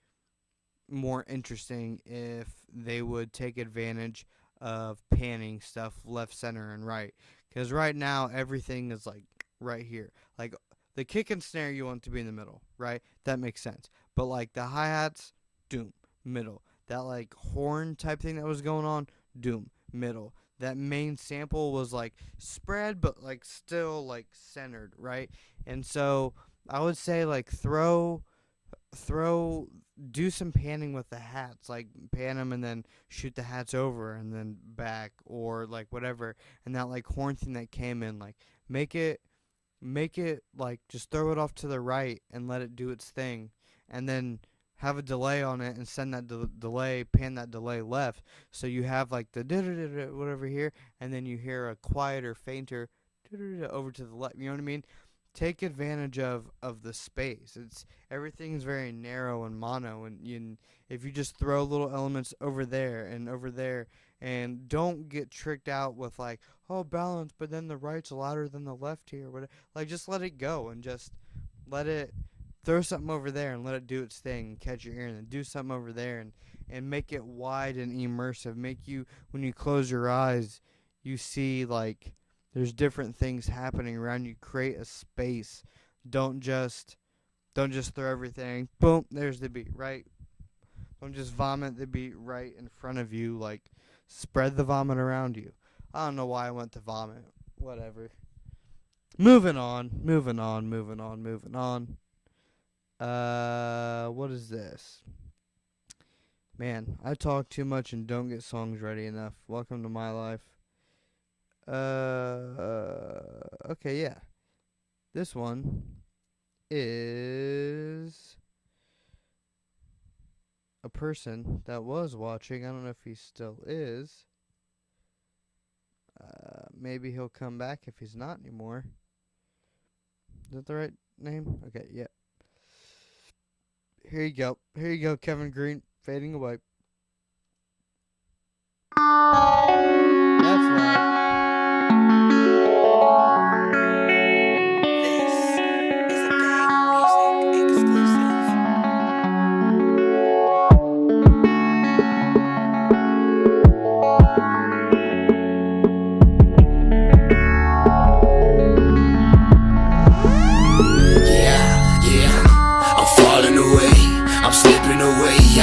more interesting if they would take advantage of panning stuff left, center, and right. Because right now, everything is like right here. Like the kick and snare, you want to be in the middle, right? That makes sense. But like the hi-hats, doom, middle. That like horn type thing that was going on, doom, middle. That main sample was like spread, but like still like centered, right? And so I would say like do some panning with the hats, like pan them and then shoot the hats over and then back or like whatever. And that like horn thing that came in, like make it like just throw it off to the right and let it do its thing, and then have a delay on it and send that delay, pan that delay left, so you have like the whatever here, and then you hear a quieter, fainter over to the left. You know what I mean? Take advantage of the space. Everything's very narrow and mono, and if you just throw little elements over there, and don't get tricked out with like, oh, balance, but then the right's louder than the left here. Like just let it go and just let it throw something over there and let it do its thing, catch your ear, and then do something over there and make it wide and immersive. Make you, when you close your eyes, you see like there's different things happening around you. Create a space. Don't just throw everything. Boom, there's the beat, right? Don't just vomit the beat right in front of you. Like, spread the vomit around you. I don't know why I went to vomit. Whatever. Moving on. What is this? Man, I talk too much and don't get songs ready enough. Welcome to my life. Okay, yeah. This one is a person that was watching. I don't know if he still is. Maybe he'll come back if he's not anymore. Is that the right name? Okay, yeah. Here you go. Here you go, Kevin Green, fading away. That's loud.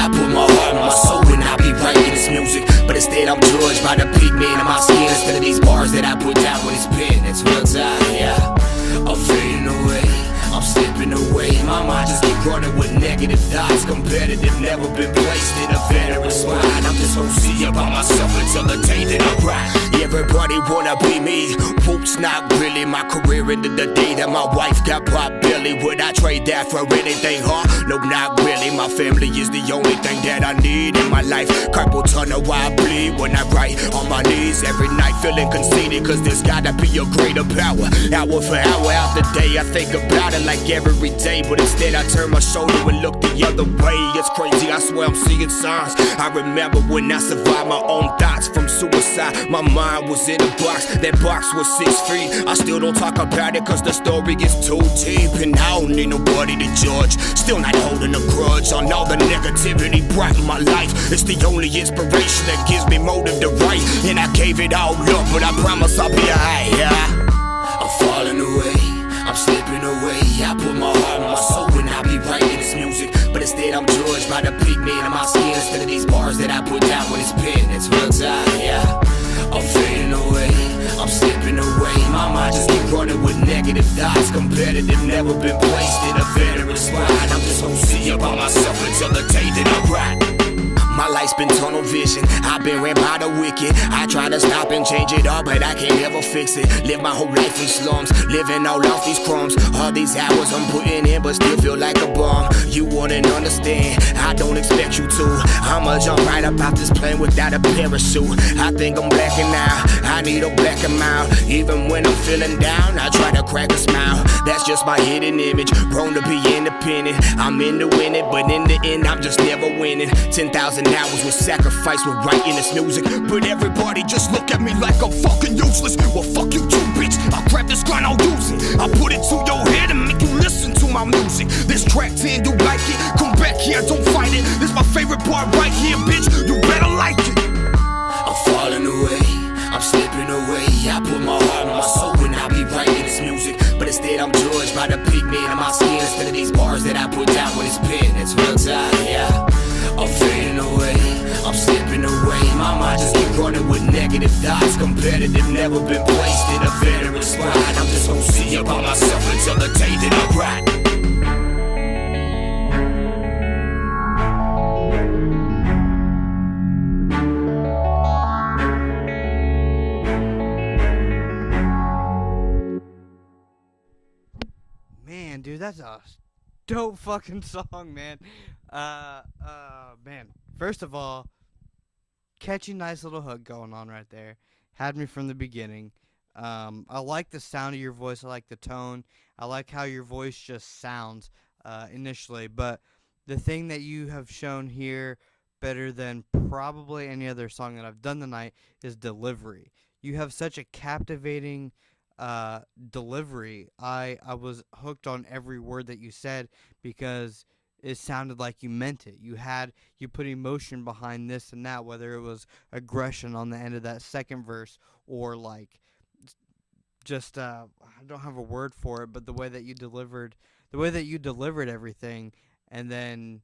I put my heart and my soul and I be writing this music. But instead I'm judged by the pigment in my skin instead of these bars that I put down with this pen. It's real time, yeah. I'm fading away, I'm slipping away. My mind just keep running with negative thoughts. Competitive, never been placed in a veteran spot. I'm just OC about myself until the day that I ride. Everybody wanna be me, whoops, not really. My career ended the day that my wife got pop belly. Would I trade that for anything, huh? Nope, not really. My family is the only thing that I need in my life. Carpal tunnel, why I bleed when I write on my knees every night, feeling conceited, cause there's gotta be a greater power. Hour for hour out the day, I think about it like every day, but instead I turn my shoulder and look the other way. It's crazy, I swear I'm seeing signs. I remember when I survived my own thoughts from suicide. My mind was in a box, that box was 6 feet. I still don't talk about it cause the story is too deep, and I don't need nobody to judge. Still not holding a grudge on all the negativity brought in my life. It's the only inspiration that gives me motive to write, and I gave it all up, but I promise I'll be alright, yeah. I'm falling away, I'm slipping away. I put my heart and my soul and I be writing this music, but instead I'm judged by the pigment in my skin instead of these bars that I put down with this pen. It's real time, yeah. I'm fading away, I'm slipping away. My mind just keep running with negative thoughts. Competitive, never been placed in a veteran spot. I'm just OC about myself until the day that I ride. My life's been tunnel vision, I've been ran by the wicked. I try to stop and change it all, but I can't ever fix it. Live my whole life in slums, living all off these crumbs. All these hours I'm putting in, but still feel like a bum. You wouldn't understand, I don't expect you to. I'ma jump right up out this plane without a parachute. I think I'm blacking out, I need a black amount. Even when I'm feeling down, I try to crack a smile. That's just my hidden image, prone to be independent. I'm into winning, but in the end I'm just never winning. 10,000 hours was sacrificed with writing this music, but everybody just look at me like I'm fucking useless. Well, fuck you too, bitch. I'll grab this gun, I'll use it. I'll put it to your head and make you listen to my music. This track 10, you like it? Come back here, don't fight it. This my favorite part right here, bitch. You better like it. I'm falling away, I'm slipping away. I put my heart and my soul and I be writing this music, but instead I'm judged by the pigment in my skin instead of these bars that I put down with this pen. It's real time, yeah. I'm fading away, I'm slipping away. My mind just keep running with negative thoughts. Competitive, never been placed in a veteran spot. I'm just OC about myself until the day that I ride. Man, dude, that's a dope fucking song, man. Man. First of all, catchy, nice little hook going on right there. Had me from the beginning. I like the sound of your voice. I like the tone. I like how your voice just sounds initially. But the thing that you have shown here better than probably any other song that I've done tonight is delivery. You have such a captivating delivery. I was hooked on every word that you said because it sounded like you meant it. You put emotion behind this and that, whether it was aggression on the end of that second verse or like just I don't have a word for it, but the way that you delivered everything, and then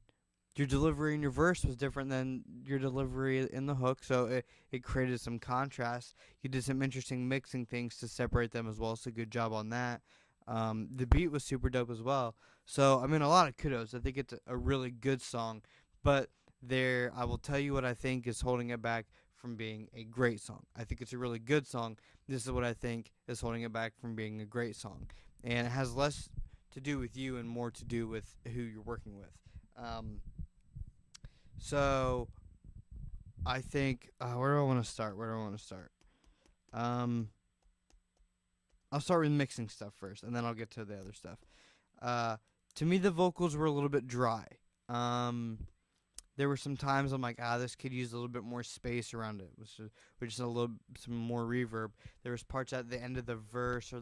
your delivery in your verse was different than your delivery in the hook, so it created some contrast. You did some interesting mixing things to separate them as well, so good job on that. The beat was super dope as well. So, I mean, a lot of kudos. I think it's a really good song, but I will tell you what I think is holding it back from being a great song. I think it's a really good song. This is what I think is holding it back from being a great song. And it has less to do with you and more to do with who you're working with. Um, so, I think, where do I want to start? Um, I'll start with mixing stuff first, and then I'll get to the other stuff. Uh, to me, the vocals were a little bit dry. Um, there were some times I'm like, this could use a little bit more space around it, which is some more reverb. There was parts at the end of the verse or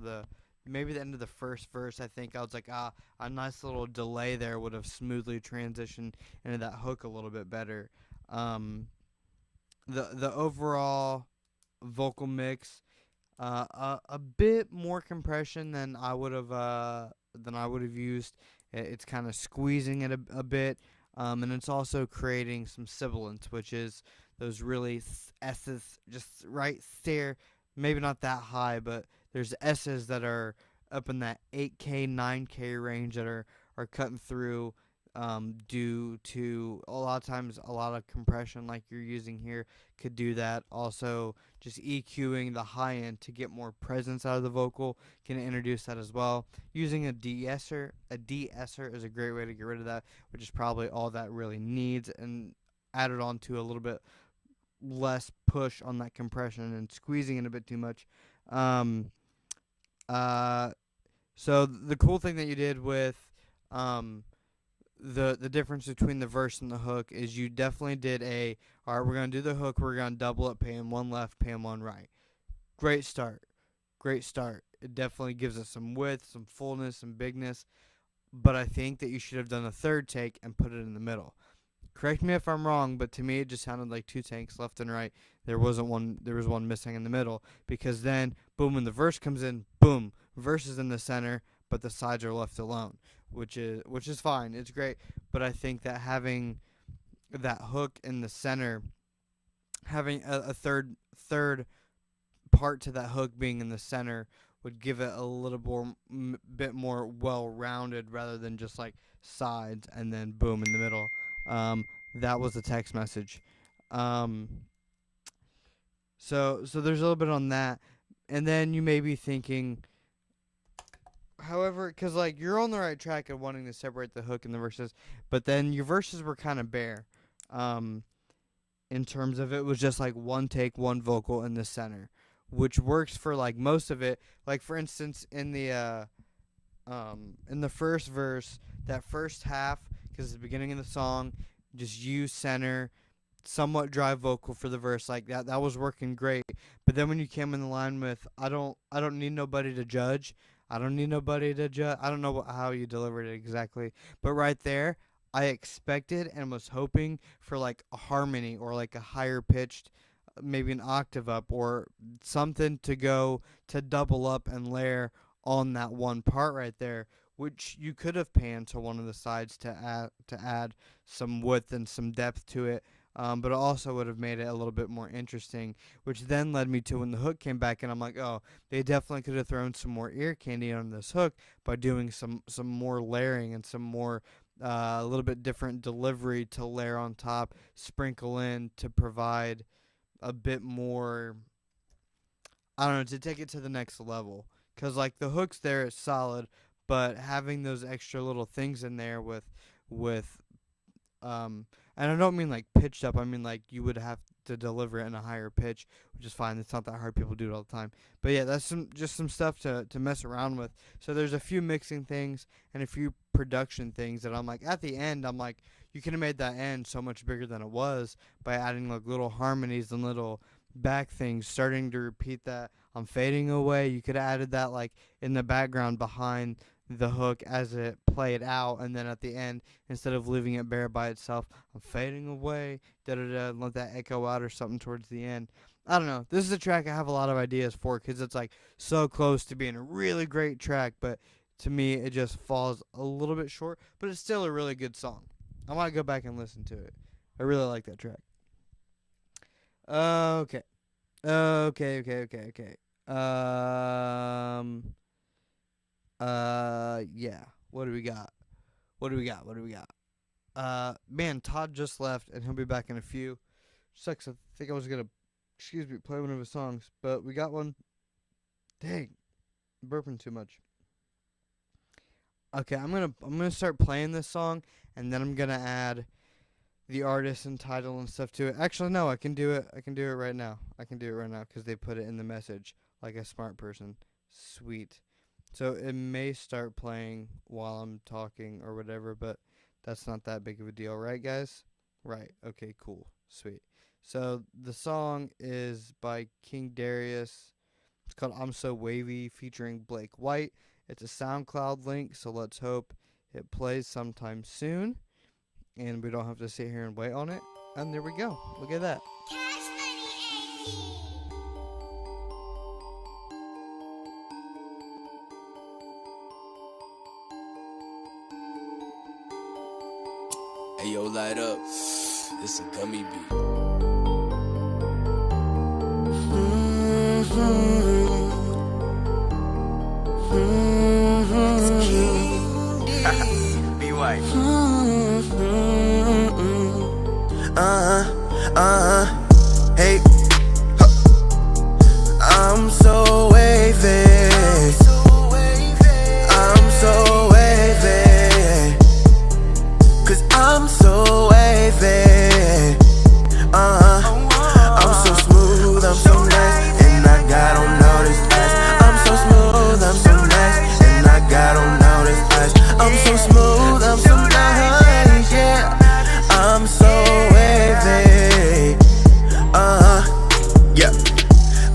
maybe the end of the first verse. I think I was like, a nice little delay there would have smoothly transitioned into that hook a little bit better. The overall vocal mix, a bit more compression than I would have used. It's kind of squeezing it a bit, and it's also creating some sibilance, which is those really S's just right there. Maybe not that high, but there's S's that are up in that 8K, 9K range that are cutting through, due to a lot of times a lot of compression like you're using here could do that. Also, just EQing the high end to get more presence out of the vocal can introduce that as well. Using a de-esser is a great way to get rid of that, which is probably all that really needs, and add it on to a little bit less push on that compression and squeezing it a bit too much. Um, so the cool thing that you did with the difference between the verse and the hook is you definitely did all right, we're going to do the hook, we're going to double it, pay him one left, pay him one right. Great start. It definitely gives us some width, some fullness, some bigness, but I think that you should have done a third take and put it in the middle. Correct me if I'm wrong, but to me it just sounded like two takes left and right. There was one missing in the middle, because then boom, when the verse comes in, boom, verse is in the center, but the sides are left alone, which is fine. It's great, but I think that having that hook in the center, having a third part to that hook being in the center would give it a little bit more well-rounded rather than just like sides and then boom in the middle. That was the text message. So there's a little bit on that, and then you may be thinking, however, because like you're on the right track of wanting to separate the hook and the verses, but then your verses were kind of bare. In terms of it was just like one take, one vocal in the center, which works for like most of it. Like for instance, in the first verse, that first half, because it's the beginning of the song, just you center, somewhat dry vocal for the verse, like that was working great. But then when you came in the line with I don't need nobody to judge. I don't need nobody to judge. I don't know how you delivered it exactly, but right there, I expected and was hoping for like a harmony or like a higher pitched, maybe an octave up or something to go to double up and layer on that one part right there, which you could have panned to one of the sides to add some width and some depth to it. But it also would have made it a little bit more interesting, which then led me to when the hook came back, and I'm like, oh, they definitely could have thrown some more ear candy on this hook by doing some more layering and some more a little bit different delivery to layer on top, sprinkle in to provide a bit more, I don't know, to take it to the next level. Because, like, the hook's there is solid, but having those extra little things in there with and I don't mean like pitched up. I mean like you would have to deliver it in a higher pitch, which is fine. It's not that hard. People do it all the time. But yeah, that's some stuff to mess around with. So there's a few mixing things and a few production things that I'm like, at the end, I'm like, you could have made that end so much bigger than it was by adding like little harmonies and little back things, starting to repeat that. I'm fading away. You could have added that like in the background behind the hook as it played out, and then at the end, instead of leaving it bare by itself, I'm fading away, and let that echo out or something towards the end. I don't know. This is a track I have a lot of ideas for because it's like so close to being a really great track, but to me it just falls a little bit short, but it's still a really good song. I want to go back and listen to it. I really like that track. Okay. Yeah. What do we got? What do we got? Man, Todd just left, and he'll be back in a few. Sucks. I think I was gonna, play one of his songs, but we got one. Dang, burping too much. Okay, I'm gonna start playing this song, and then I'm gonna add the artist and title and stuff to it. Actually, no, I can do it. I can do it right now. Because they put it in the message like a smart person. Sweet. So it may start playing while I'm talking or whatever, but that's not that big of a deal, right, guys? Right. Okay, cool. Sweet. So the song is by King Darius. It's called I'm So Wavy, featuring Blake White. It's a SoundCloud link, so let's hope it plays sometime soon, and we don't have to sit here and wait on it. And there we go. Look at that. Hey yo, light up. This a gummy beat. Be white. Hey, I'm so wavy. I'm so wavy. 'Cause I'm so wavy. I'm so smooth, I'm so nice, and I got on all this ice. I'm so smooth, I'm so nice, and I got on all this ice. I'm so smooth, I'm so nice, yeah. I'm so wavy. Yeah.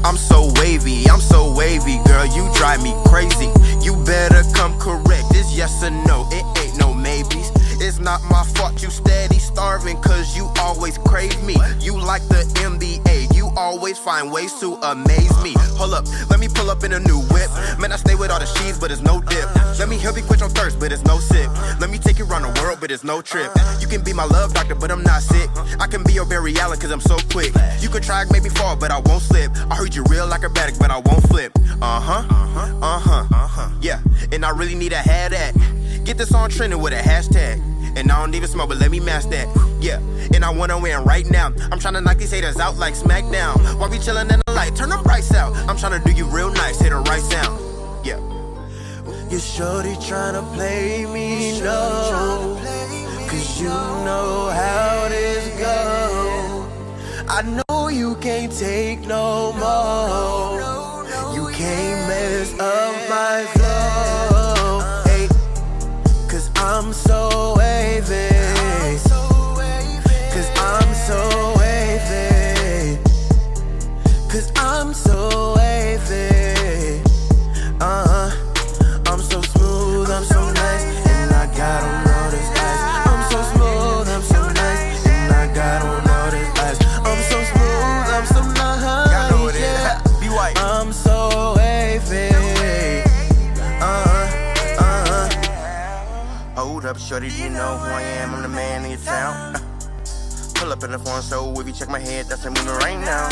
I'm so wavy, girl, you drive me crazy. You better come correct, it's yes or no, it ain't no maybes. It's not my fault you steady starving, 'cause you always crave me. You like the NBA, you always find ways to amaze me. Hold up, let me pull up in a new whip. Man, I stay with all the cheese, but it's no dip. Let me help you quench your thirst, but it's no sip. Let me take you around the world, but it's no trip. You can be my love doctor, but I'm not sick. I can be your Barry Allen, 'cause I'm so quick. You can try, maybe fall, but I won't slip. I heard you real acrobatic, but I won't flip. Yeah, and I really need a hat at. Get this on trending with a hashtag. And I don't even smoke, but let me mask that. Yeah, and I wanna win right now. I'm tryna knock these haters out like SmackDown. While we chillin' in the light, turn the brights out. I'm tryna do you real nice, hit the right sound. Yeah. You shorty tryna play me, no, 'cause you know how this go. I know you can't take no more. You can't mess up my flow. Hey, 'cause I'm so wavy. 'Cause I'm so wavy. 'Cause I'm so wavy. I'm so smooth, I'm so nice, and I got on all this ice. I'm so smooth, I'm so nice, and I got on all this ice. I'm so smooth, I'm so nice. Y'all know what it is. Be white. I'm so wavy. Hold up, shorty, do you know who I am? I'm the man in your town. Pull up in the phone, so if you check my head, that's a moving right now.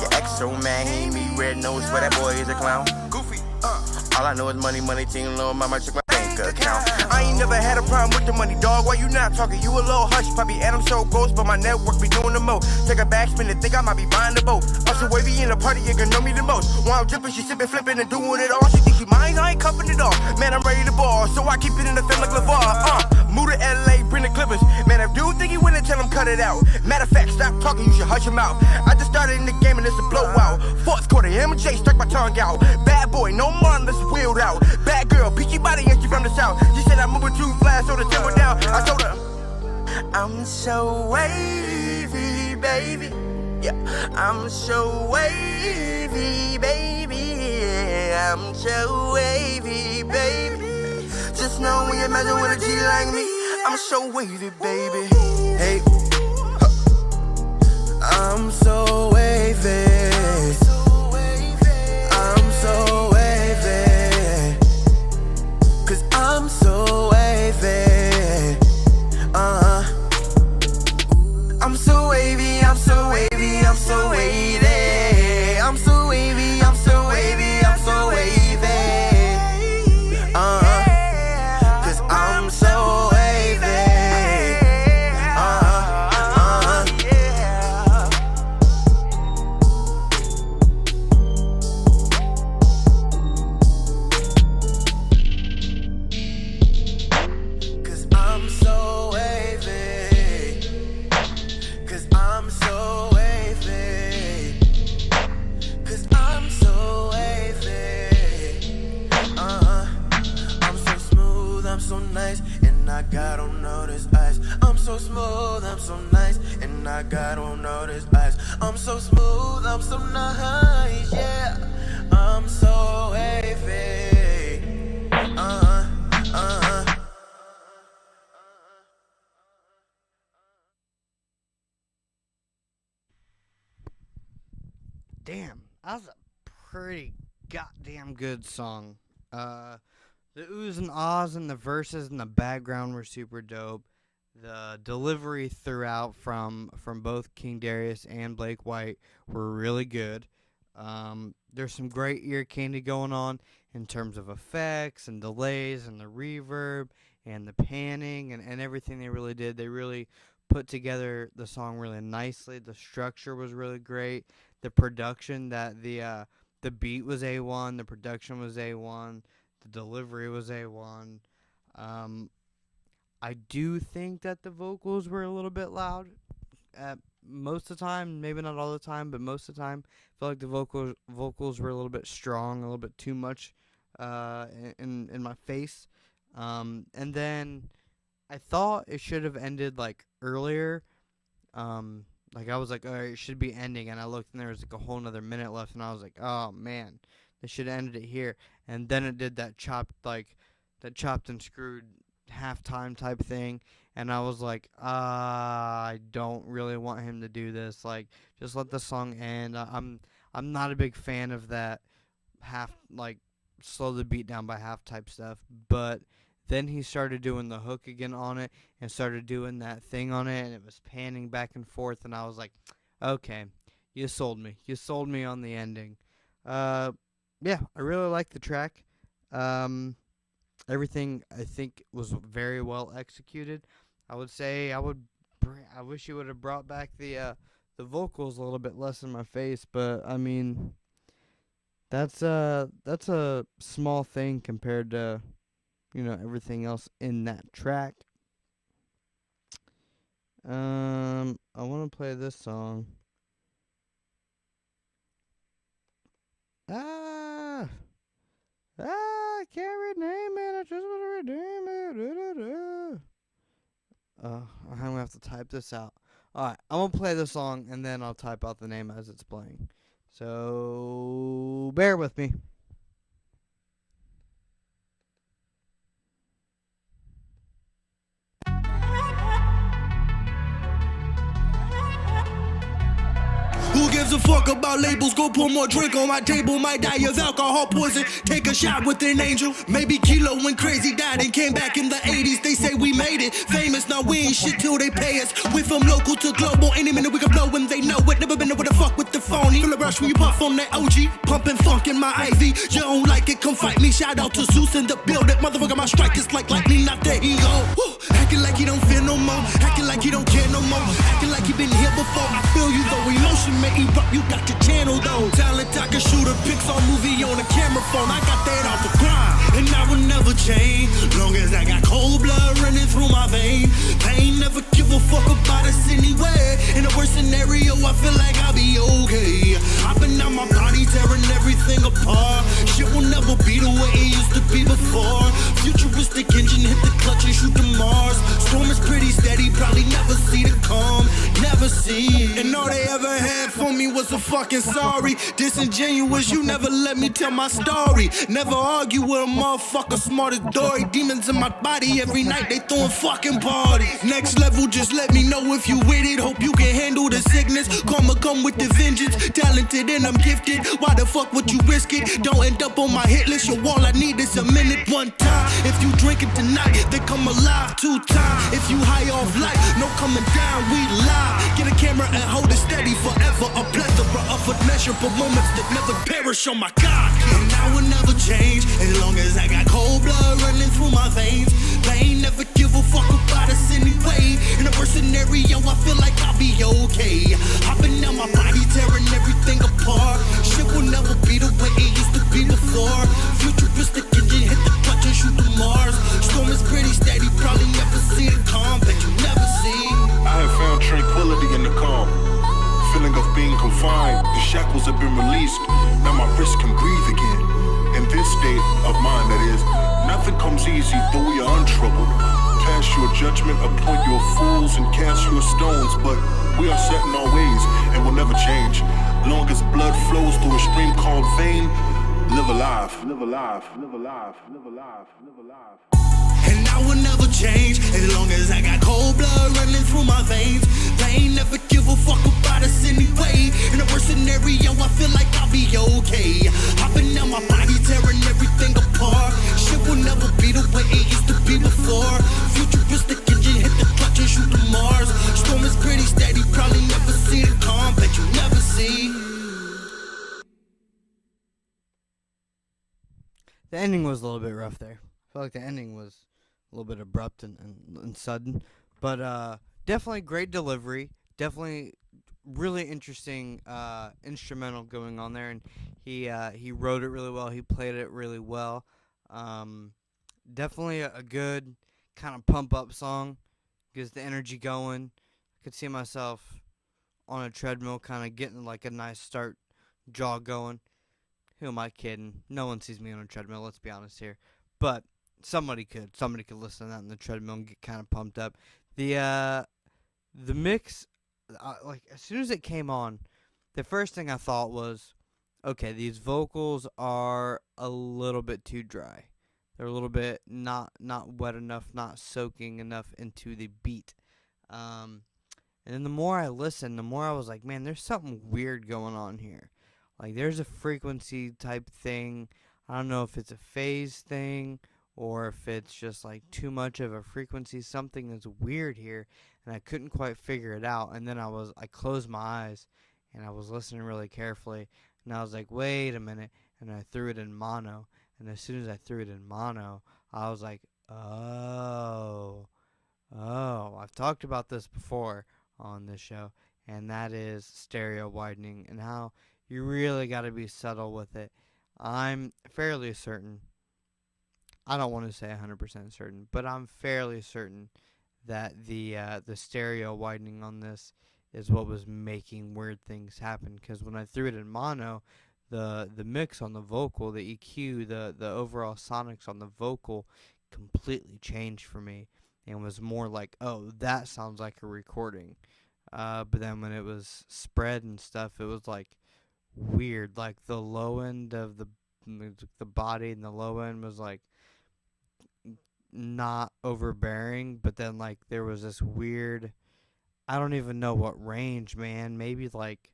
Your ex so mad, he ain't me red nose, swear that boy is a clown. Goofy, all I know is money, money, team, little mama, check my bank account. I ain't never had a problem with the money, dog. Why you not talking? You a little hush puppy, and I'm so ghost, but my network be doing the most. Take a backspin and think I might be buying the boat. I'm so wavy in the party, you can know me the most. While I'm dripping, she sipping, flipping, and doing it all. She think she mine, I ain't cuffing it all. Man, I'm ready to ball, so I keep it in the film like LeVar. Move to LA, bring the Clippers. Man, if dude think he winning, tell him cut it out. Matter of fact, stop talking, you should hush him out. I just started in the game and it's a blowout. Fourth quarter, M&J stuck my tongue out. Bad boy, no more, let's wheeled out. Bad girl, peachy body, and she from the south. She said I'm moving too fast, so the tempo down. I told her, I'm so wavy, baby. Yeah, I'm so wavy, baby. Yeah, I'm so wavy, baby. Just know when you're messing with a G like me, I'm so wavy, baby. Hey, I'm so wavy. I'm so wavy. 'Cause I'm so wavy. I'm so wavy, I'm so wavy, I'm so wavy. I'm so wavy, I'm so wavy, I'm so wavy. 'Cause I'm so smooth, I'm so nice, and I got on all this ice. I'm so smooth, I'm so nice, yeah. I'm so wavy. Damn, that was a pretty goddamn good song. The oohs and ahs and the verses and the background were super dope. The delivery throughout from both King Darius and Blake White were really good. There's some great ear candy going on in terms of effects and delays and the reverb and the panning and everything they really did. They really put together the song really nicely. The structure was really great. The production, the beat was A1, the production was A1, the delivery was A1. I do think that the vocals were a little bit loud at most of the time, maybe not all the time, but most of the time. I feel like the vocals were a little bit strong, a little bit too much in my face. And then I thought it should have ended like earlier. Like I was like, alright, it should be ending, and I looked and there was like a whole another minute left, and I was like, oh man, they should have ended it here. And then it did that chopped and screwed halftime type thing, and I was like, I don't really want him to do this. Like, just let the song end. I'm not a big fan of that slow the beat down by half type stuff, but then he started doing the hook again on it and started doing that thing on it, and it was panning back and forth, and I was like, okay, you sold me. You sold me on the ending. Yeah, I really like the track. Everything, I think, was very well executed. I would say I wish you would have brought back the vocals a little bit less in my face, but, I mean, that's a small thing compared to everything else in that track. I want to play this song. I can't rename it. I just want to redeem it. I'm gonna have to type this out. Alright, I'm gonna play the song and then I'll type out the name as it's playing. So bear with me. Who gives a fuck about labels? Go pour more drink on my table. Might die of alcohol poison. Take a shot with an angel. Maybe Kilo went crazy, died and came back in the 80s. They say we made it famous. Now we ain't shit till they pay us. We from local to global. Any minute we can blow when they know it. Never been able to fuck with the phony. Feel a rush when you puff on that OG. Pumping funk in my IV. You don't like it, come fight me. Shout out to Zeus in the building. Motherfucker, my strike is like lightning. Not there he go. Woo. Acting like he don't feel no more. Acting like he don't care no more. Acting like he been here before. I feel you though. Emotion may erupt. You got your channel though. Talent I can shoot a Pixar movie on a camera phone. I got that off the grind, and I will never change. Long as I got cold blood running through my veins. Pain never give a fuck about us anyway. In a worst scenario, I feel like I'll be okay. I've been on my body tearing everything apart. Shit will never be the way it used to be before. Futuristic engine hit the clutch and shoot to Mars. Storm is pretty steady, probably never see the calm. Never see it. And all they ever had for me was a fucking sorry. Disingenuous, you never let me tell my story. Never argue with a motherfucker smart as Dory. Demons in my body every night, they throwing fucking parties. Next level, just let me know if you with it. Hope you can handle the sickness. Karma come with the vengeance. Talented and I'm gifted. Why the fuck would you risk it? Don't end up on my hit list. Yo, all I need is a minute, one time. If you drink it tonight, they come alive 2 times. If you high off life, no coming down, we live. Get a camera and hold it steady forever. A plethora of unmeasurable moments that never perish, oh my God. And I will never change as long as I got cold blood running through my veins. They ain't never give a fuck about us anyway. In a worst scenario, I feel like I'll be okay. Hopping down my body, tearing everything apart. Shit will never be the way it used to be before. Futuristic engine hit the clutch and shoot to Mars. Storm is pretty steady, probably never see the calm that you never see. I have found tranquility in the calm. Feeling of being confined, the shackles have been released. Now my wrist can breathe again. In this state of mind, that is, nothing comes easy, though we are untroubled. pass your judgment, appoint your fools, and cast your stones. But we are set in our ways and will never change. Long as blood flows through a stream called vein, live alive, live alive, live alive, live alive, live alive. And I will never change as long as I got cold blood running through my veins. They ain't never give a fuck about us anyway. In the worst scenario, I feel like I'll be okay. Hopping out my body, tearing everything apart. Shit will never be the way it used to be before. Futuristic engine hit the clutch and shoot to Mars. Storm is pretty steady, probably never see the calm, bet you never see. The ending was a little bit rough there. I feel like the ending was a little bit abrupt and sudden. But definitely great delivery. Definitely really interesting instrumental going on there. And he wrote it really well. He played it really well. Definitely a good kind of pump up song. Gets the energy going. I could see myself on a treadmill kind of getting like a nice start jog going. Who am I kidding? No one sees me on a treadmill, let's be honest here. But somebody could. Somebody could listen to that in the treadmill and get kind of pumped up. The mix, like, as soon as it came on, the first thing I thought was, okay, these vocals are a little bit too dry. They're a little bit not wet enough, not soaking enough into the beat. And then the more I listened, the more I was like, man, there's something weird going on here. Like, there's a frequency type thing. I don't know if it's a phase thing or if it's just, like, too much of a frequency. Something is weird here, and I couldn't quite figure it out. And then I closed my eyes, and I was listening really carefully, and I was like, wait a minute, and I threw it in mono. And as soon as I threw it in mono, I was like, oh, I've talked about this before on this show, and that is stereo widening and how you really got to be subtle with it. I'm fairly certain, I don't want to say 100% certain, but I'm fairly certain that the stereo widening on this is what was making weird things happen. Because when I threw it in mono, the mix on the vocal, the EQ, the overall sonics on the vocal completely changed for me and was more like, oh, that sounds like a recording. But then when it was spread and stuff, it was like weird. Like the low end of the body and the low end was like not overbearing, but then like there was this weird, I don't even know what range, man, maybe like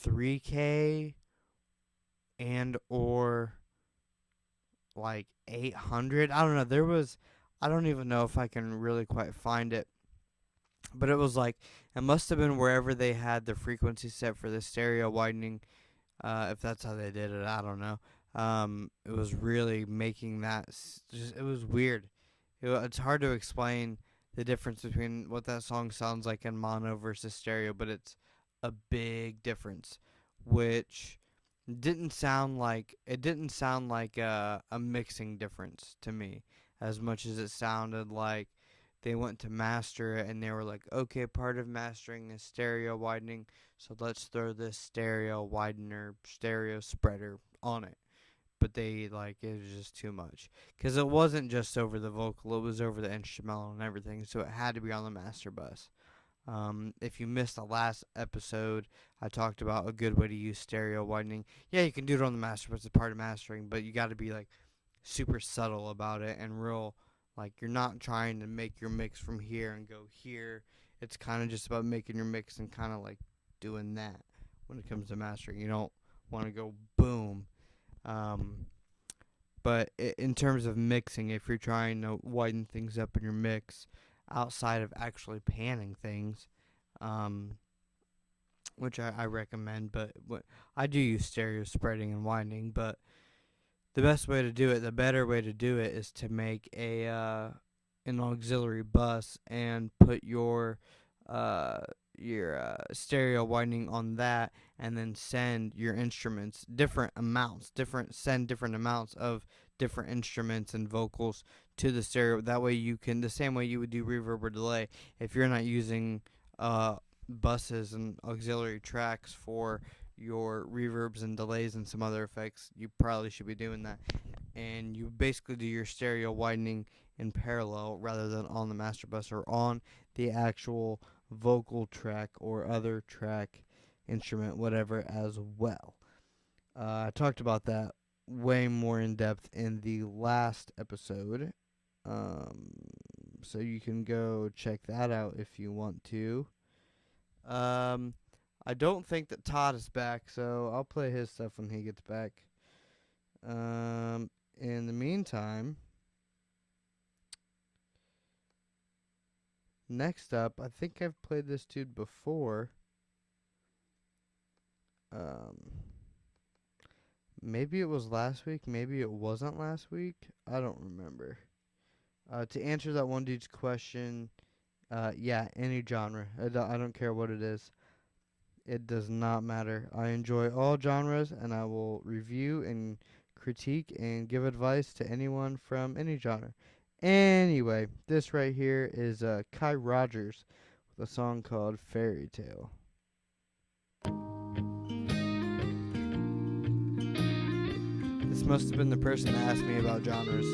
3K and or like 800. I don't know. I don't even know if I can really quite find it. But it was like, it must have been wherever they had the frequency set for the stereo widening. If that's how they did it, I don't know. It was really making that, it was weird. It's hard to explain the difference between what that song sounds like in mono versus stereo, but it's a big difference, which didn't sound like a mixing difference to me, as much as it sounded like they went to master it and they were like, okay, part of mastering is stereo widening, so let's throw this stereo widener, stereo spreader on it. But it was just too much. Because it wasn't just over the vocal, it was over the instrumental and everything, so it had to be on the master bus. If you missed the last episode, I talked about a good way to use stereo widening. Yeah, you can do it on the master bus, it's part of mastering, but you got to be, like, super subtle about it and real. Like, you're not trying to make your mix from here and go here. It's kind of just about making your mix and kind of, like, doing that when it comes to mastering. You don't want to go boom. But in terms of mixing, if you're trying to widen things up in your mix outside of actually panning things, which I recommend, but I do use stereo spreading and widening, but the best way to do it, the better way to do it, is to make an auxiliary bus and put your stereo widening on that, and then send your instruments different amounts of different instruments and vocals to the stereo. That way you can, the same way you would do reverb or delay, if you're not using buses and auxiliary tracks for your reverbs and delays and some other effects, you probably should be doing that. and you basically do your stereo widening in parallel rather than on the master bus or on the actual vocal track or other track, instrument, whatever, as well. I talked about that way more in depth in the last episode. So you can go check that out if you want to. I don't think that Todd is back, so I'll play his stuff when he gets back. In the meantime, next up, I think I've played this dude before. Maybe it was last week, maybe it wasn't last week. I don't remember. To answer that one dude's question, yeah, any genre. I don't care what it is. It does not matter. I enjoy all genres, and I will review and critique and give advice to anyone from any genre. Anyway, this right here is Kai Rogers with a song called Fairy Tale. This must have been the person that asked me about genres.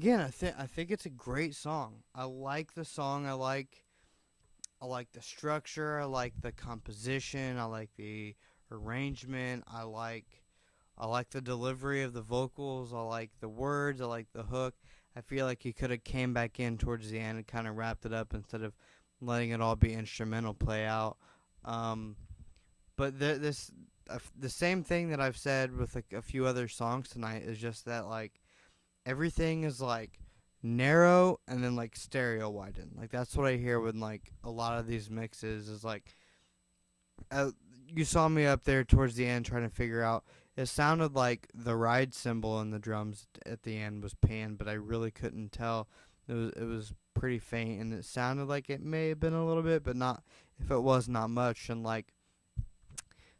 again, I think it's a great song. I like the song. I like the structure. I like the composition. I like the arrangement. I like the delivery of the vocals. I like the words. I like the hook. I feel like he could have came back in towards the end and kind of wrapped it up instead of letting it all be instrumental play out. Um, but the same thing that I've said with a few other songs tonight is just that like everything is like narrow and then like stereo widen. Like that's what I hear when like a lot of these mixes is like uh, you saw me up there towards the end trying to figure out. It sounded like the ride cymbal in the drums at the end was panned, but I really couldn't tell. It was pretty faint, and it sounded like it may have been a little bit, but not. If it was, not much. And like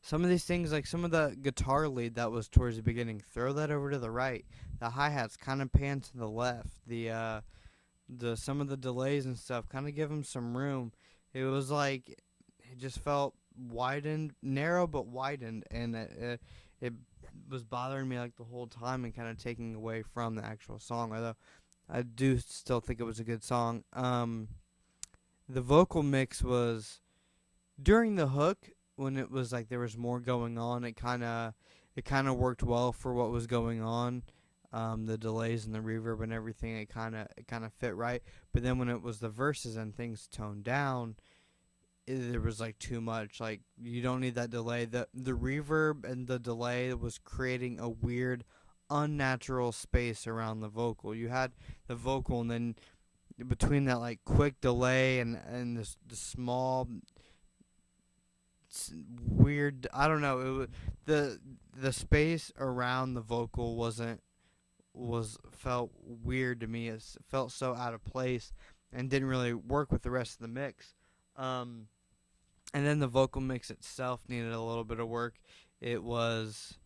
some of these things, like some of the guitar lead that was towards the beginning, throw that over to the right. The hi hats kind of pan to the left. The some of the delays and stuff kind of give them some room. It was like it just felt widened, narrow but widened, and it was bothering me like the whole time and kind of taking away from the actual song. Although I do still think it was a good song. The vocal mix was during the hook when it was like there was more going on. It kind of worked well for what was going on. The delays and the reverb and everything, it kind of fit right. But then when it was the verses and things toned down, there was like too much. Like you don't need that delay. The reverb and the delay was creating a weird, unnatural space around the vocal. You had the vocal, and then between that like quick delay and this the small weird. I don't know. It was the space around the vocal felt weird to me. It felt so out of place and didn't really work with the rest of the mix. And then the vocal mix itself needed a little bit of work. There was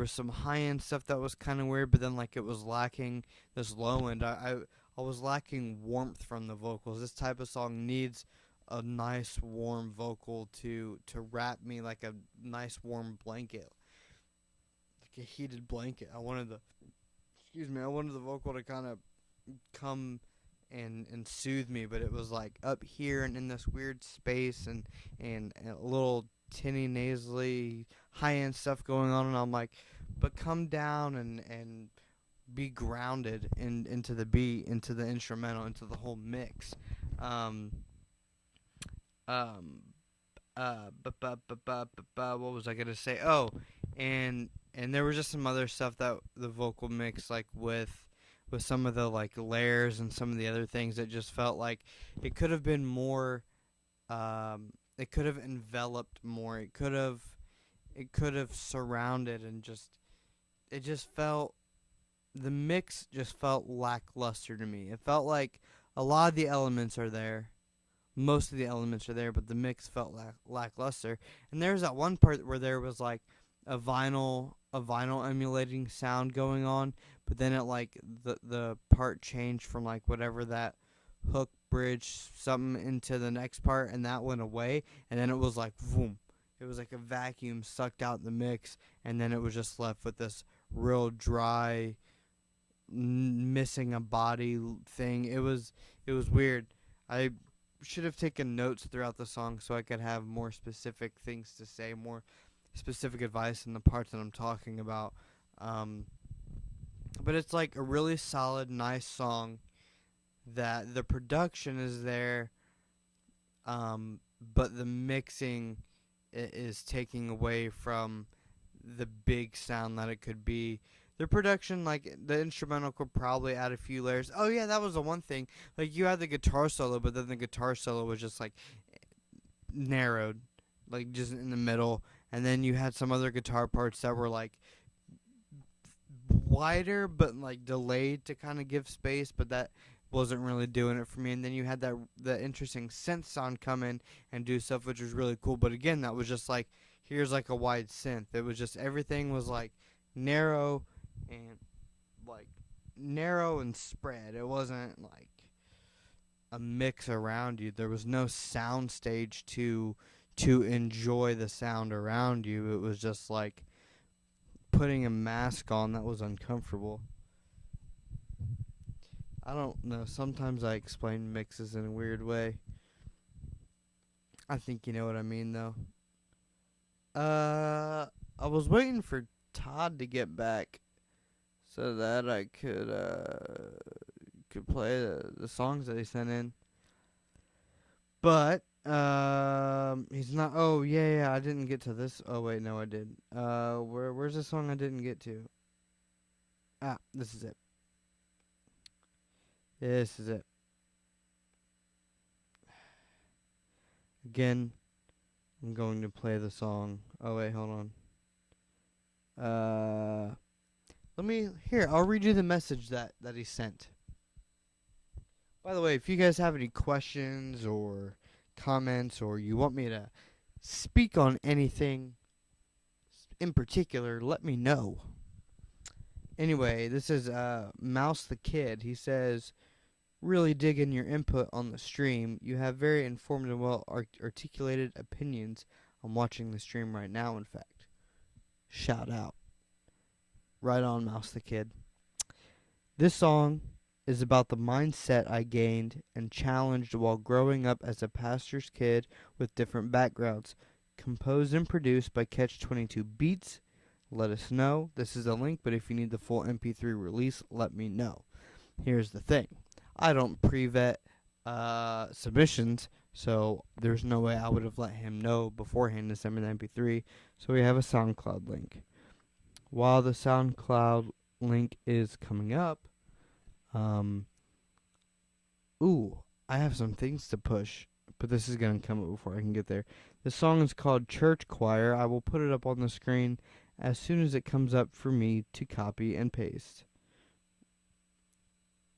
some high end stuff that was kind of weird, but then like it was lacking this low end. I was lacking warmth from the vocals. This type of song needs a nice warm vocal to wrap me like a nice warm blanket, like a heated blanket. I wanted the vocal to kind of come and soothe me, but it was like up here and in this weird space and a little tinny nasally high end stuff going on, and I'm like, but come down and be grounded into the beat, into the instrumental, into the whole mix. What was I gonna say? Oh, and there was just some other stuff that the vocal mix, like with some of the like layers and some of the other things, that just felt like it could have been more. It could have enveloped more. It could have surrounded and it just felt. The mix just felt lackluster to me. It felt like a lot of the elements are there. Most of the elements are there, but the mix felt lackluster. And there was that one part where there was like a vinyl emulating sound going on, but then it like the part changed from like whatever that hook bridge something into the next part, and that went away, and then it was like boom. It was like a vacuum sucked out the mix, and then it was just left with this real dry, missing a body thing. It was weird. I should have taken notes throughout the song so I could have more specific things to say, more specific advice in the parts that I'm talking about. But it's like a really solid, nice song that the production is there, but the mixing is taking away from the big sound that it could be. The production, like, the instrumental could probably add a few layers. Oh, yeah, that was the one thing. Like, you had the guitar solo, but then the guitar solo was just, like, narrowed. Like, just in the middle. And then you had some other guitar parts that were, like, wider, but, like, delayed to kind of give space. But that wasn't really doing it for me. And then you had the interesting synth sound come in and do stuff, which was really cool. But, again, that was just, like, here's, like, a wide synth. It was just, everything was, like, narrow and spread. It wasn't like a mix around you. There was no sound stage to enjoy the sound around you. It was just like putting a mask on that was uncomfortable. I don't know. Sometimes I explain mixes in a weird way. I think you know what I mean, though. I was waiting for Todd to get back so that I could play the songs that he sent in. But he's not. Oh yeah, I didn't get to this. Oh wait, no, I did. Where's the song I didn't get to? Ah, this is it. This is it. Again, I'm going to play the song. Oh wait, hold on. I'll read you the message that he sent. By the way, if you guys have any questions or comments, or you want me to speak on anything in particular, let me know. Anyway, this is Mouse the Kid. He says, really digging your input on the stream. You have very informative, well articulated opinions. I'm watching the stream right now, in fact. Shout out. Right on, Mouse the Kid. This song is about the mindset I gained and challenged while growing up as a pastor's kid with different backgrounds. Composed and produced by Catch-22 Beats. Let us know. This is a link, but if you need the full MP3 release, let me know. Here's the thing. I don't pre-vet submissions, so there's no way I would have let him know beforehand to send me the MP3. So we have a SoundCloud link. While the SoundCloud link is coming up, I have some things to push, but this is going to come up before I can get there. The song is called Church Choir. I will put it up on the screen as soon as it comes up for me to copy and paste.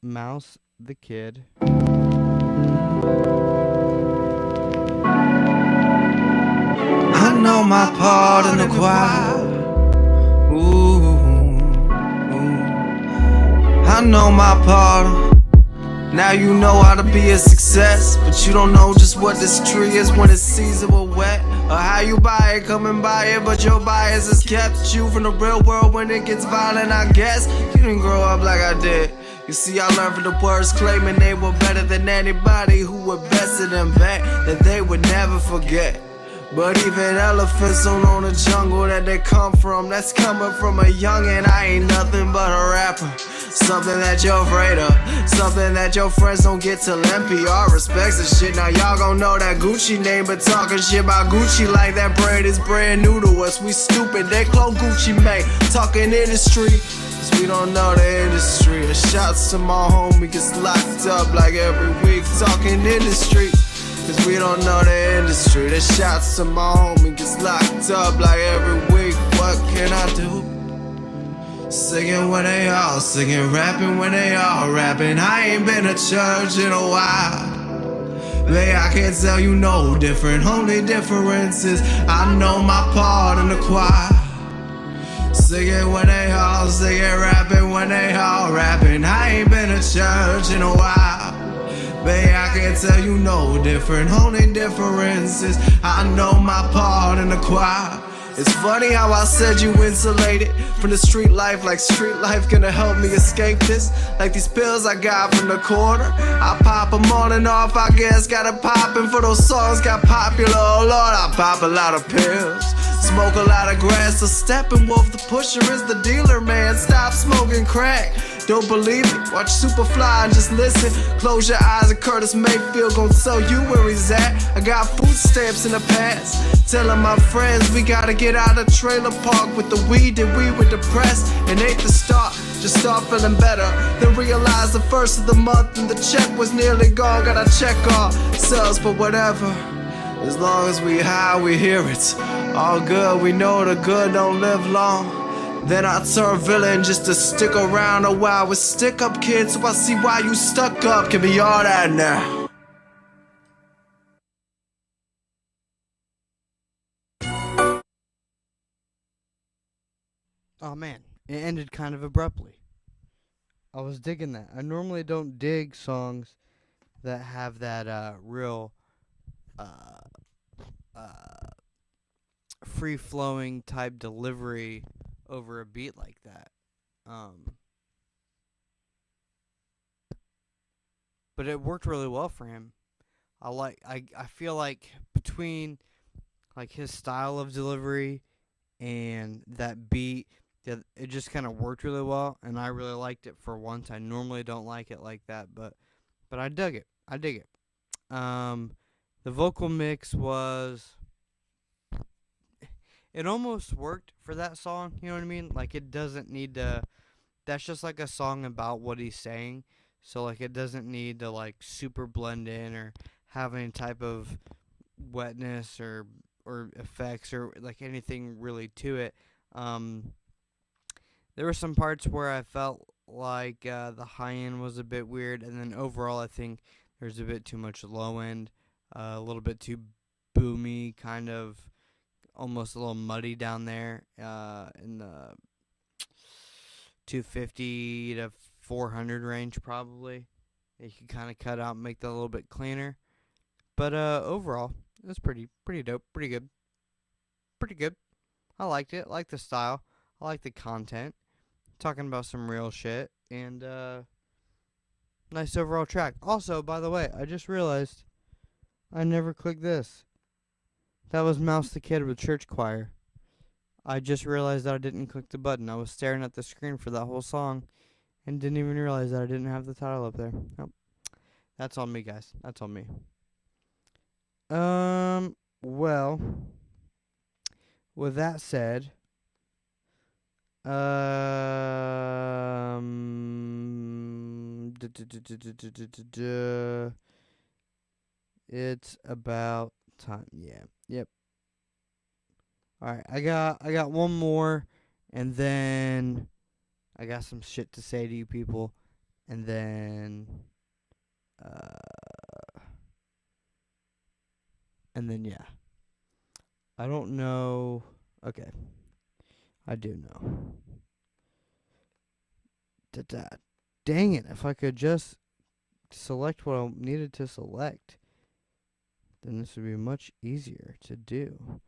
Mouse the Kid. I know my part in the choir. Ooh. I know my part. Now you know how to be a success, but you don't know just what this tree is when it's seasonal wet, or how you buy it, coming by it, but your bias has kept you from the real world when it gets violent. I guess you didn't grow up like I did. You see, I learned from the words claiming they were better than anybody who were bested them back, that they would never forget. But even elephants don't know the jungle that they come from. That's coming from a youngin'. I ain't nothing but a rapper. Something that you're afraid of, something that your friends don't get till NPR respects the shit. Now y'all gon' know that Gucci name, but talking shit about Gucci like that bread is brand new to us. We stupid, they clone Gucci mate. Talking industry, cause we don't know the industry. A shouts to my homie gets locked up like every week. Talking industry, cause we don't know the industry. The shots to my homie gets locked up like every week. What can I do? Singing when they all singing, rapping when they all rapping. I ain't been to church in a while. Babe, I can't tell you no different. Only difference is I know my part in the choir. Singing when they all singing, rapping when they all rapping. I ain't been to church in a while. Babe, I can't tell you no different. Only difference is I know my part in the choir. It's funny how I said you insulated from the street life, like street life gonna help me escape this. Like these pills I got from the corner, I pop them on and off, I guess got it poppin' for those songs got popular. Oh Lord, I pop a lot of pills, smoke a lot of grass. So Steppenwolf the pusher is the dealer, man. Stop smoking crack. Don't believe it? Watch Superfly and just listen. Close your eyes and Curtis Mayfield gon' tell you where he's at. I got food stamps in the past, telling my friends we gotta get out of trailer park with the weed that we were depressed and ate the start. Just start feeling better, then realize the first of the month and the check was nearly gone. Gotta check ourselves, but whatever. As long as we high, we hear it. All good, we know the good don't live long. Then I turn villain just to stick around a while with stick up kids, so I see why you stuck up. Can be all that now. Oh man, it ended kind of abruptly. I was digging that. I normally don't dig songs that have that real free-flowing type delivery over a beat like that. but it worked really well for him. I feel like between like his style of delivery and that beat, that it just kind of worked really well, and I really liked it for once. I normally don't like it like that, but I dug it. I dig it. The vocal mix was, it almost worked for that song, you know what I mean? Like, it doesn't need to, that's just like a song about what he's saying, so like it doesn't need to like super blend in or have any type of wetness or effects or like anything really to it. There were some parts where I felt like the high end was a bit weird, and then overall I think there's a bit too much low end, a little bit too boomy, kind of almost a little muddy down there in the 250 to 400 range probably. You can kind of cut out and make that a little bit cleaner. But overall, it was pretty dope, pretty good. I liked it, I liked the style, I liked the content. Talking about some real shit, and nice overall track. Also, by the way, I just realized I never clicked this. That was Mouse the Kid with Church Choir. I just realized that I didn't click the button. I was staring at the screen for that whole song and didn't even realize that I didn't have the title up there. Nope. That's on me, guys. That's on me. Well, with that said, it's about time. Yeah. Yep. All right. I got one more, and then I got some shit to say to you people, and then yeah. I don't know. Okay. I do know. Dang it. If I could just select what I needed to select, then this would be much easier to do.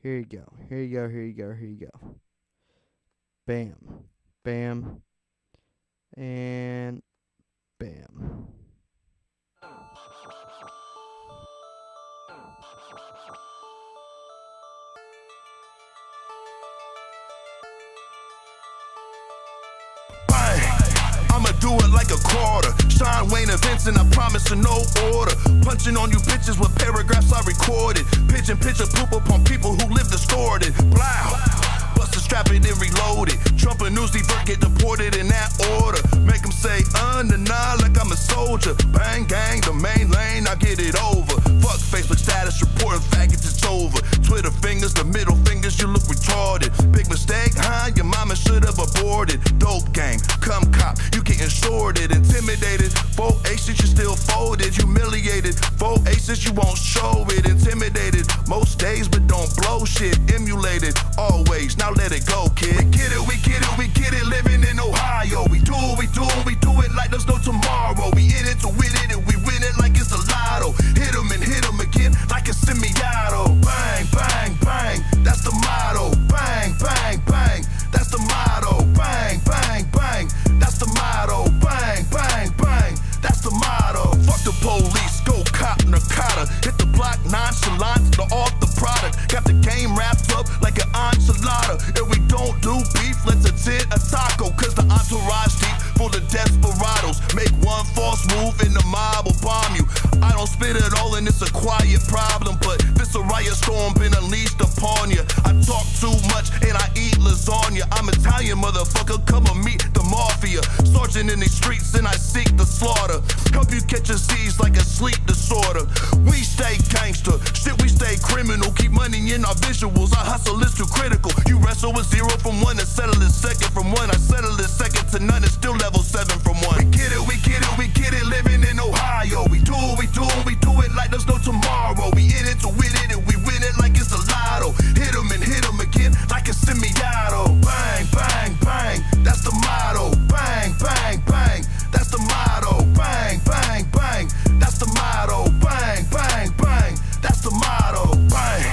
Here you go. Here you go. Here you go. Here you go. Bam. Bam. And bam. I'ma do it like a quarter. Sean Wayne events and I promise in no order. Punching on you bitches with paragraphs I recorded. Pitching picture poop upon people who live distorted. Blow. Bust a strap it and reload it. Trump and Newsy Burt get deported in that order. Make them say nah like I'm a soldier. Bang gang, the main lane, I get it over. Fuck Facebook status reporting faggots, it's over. Twitter fingers, the middle fingers, you look retarded. Big mistake, huh? Your mama should have aborted. Dope game, come cop, you getting shorted. Intimidated, 4 aces, you still folded. Humiliated, 4 aces, you won't show it. Intimidated, most days, but don't blow shit. Emulated, always, now let it go, kid. We get it, living in Ohio. We do it like there's no tomorrow. We in it to win it, and we win it like it's a lotto. Hit 'em and hit 'em again like it's semi-auto. Bang, bang, bang, that's the motto. Bang, bang, bang, that's the motto. Bang, bang, bang, that's the motto. Bang, bang, bang, that's the motto. Fuck the police, go cop narcotic. Hit the block nonchalant, the off the product. Got the game wrapped up like an enchilada. If we don't do beef, let's attend a taco. Cause the entourage deep full of desperados. Make one false move and the mob will bomb you. I don't spit it all and it's a quiet problem, but this a riot storm been unleashed upon you. I talk too much and I eat lasagna. I'm Italian, motherfucker, come and meet the mafia. Sergeant in these streets and I seek the slaughter. Help you catch a disease like a sleep disorder. We stay gangster, shit we stay criminal. Keep money in our visuals, our hustle is too critical. You wrestle with 0 from 1 and settle it second from 1. I settle it second to none and still level 7 from 1. We get it, living in Ohio. We do it like there's no tomorrow. We in it to win it and we win it like it's a lotto. Hit 'em and hit 'em again like it's semi-auto. Bang, bang, bang, that's the motto. Bang, bang, bang, that's the motto. Bang, bang, bang, that's the motto. Bang, bang, bang, that's the motto. Bang.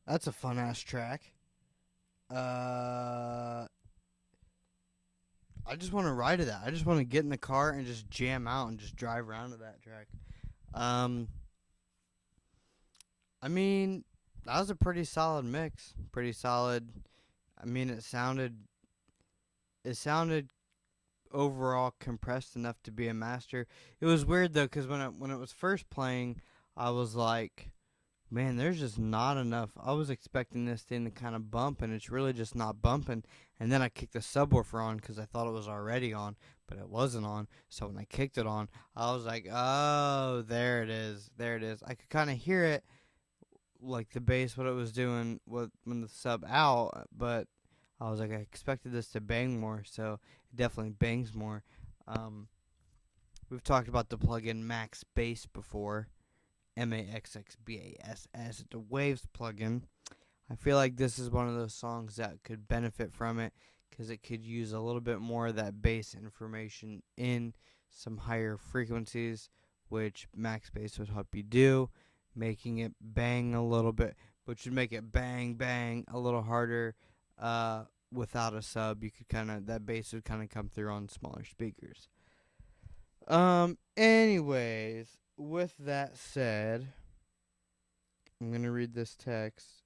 That's a fun ass track. I just want to ride to that. I just want to get in the car and just jam out and just drive around to that track. I mean, that was a pretty solid mix. Pretty solid. I mean, it sounded overall compressed enough to be a master. It was weird though, because when it was first playing, I was like, man, there's just not enough. I was expecting this thing to kind of bump, and it's really just not bumping. And then I kicked the subwoofer on because I thought it was already on, but it wasn't on. So when I kicked it on, I was like, oh, there it is. There it is. I could kind of hear it, like the bass, what it was doing when the sub out, but I was like, I expected this to bang more, so it definitely bangs more. We've talked about the plugin Max Bass before. MAXXBASS. It's a Waves plugin. I feel like this is one of those songs that could benefit from it because it could use a little bit more of that bass information in some higher frequencies, which Max Bass would help you do, making it bang a little bit, which would make it bang, bang a little harder without a sub. You could that bass would kind of come through on smaller speakers. Anyways, with that said, I'm going to read this text.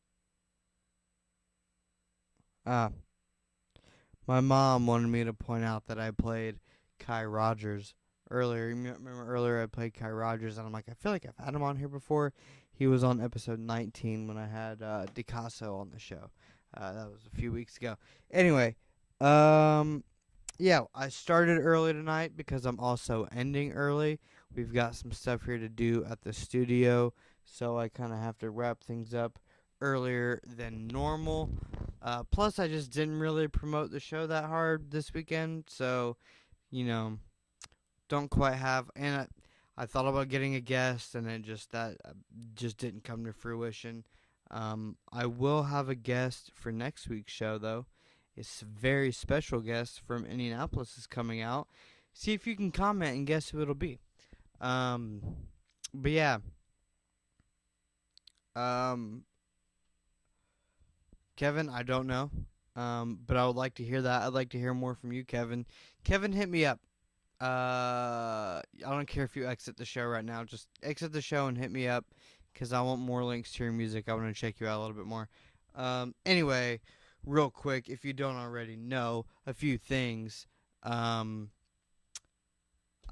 My mom wanted me to point out that I played Kai Rogers earlier. You remember earlier I played Kai Rogers, and I'm like, I feel like I've had him on here before. He was on episode 19 when I had DiCasso on the show. That was a few weeks ago. Anyway, yeah, I started early tonight because I'm also ending early. We've got some stuff here to do at the studio, so I kind of have to wrap things up earlier than normal. Plus, I just didn't really promote the show that hard this weekend, so, don't quite have. And I thought about getting a guest, and it just didn't come to fruition. I will have a guest for next week's show, though. It's a very special guest from Indianapolis is coming out. See if you can comment and guess who it'll be. But yeah. Kevin, I don't know. But I would like to hear that. I'd like to hear more from you, Kevin. Kevin, hit me up. I don't care if you exit the show right now. Just exit the show and hit me up, because I want more links to your music. I want to check you out a little bit more. Anyway, real quick, if you don't already know, a few things.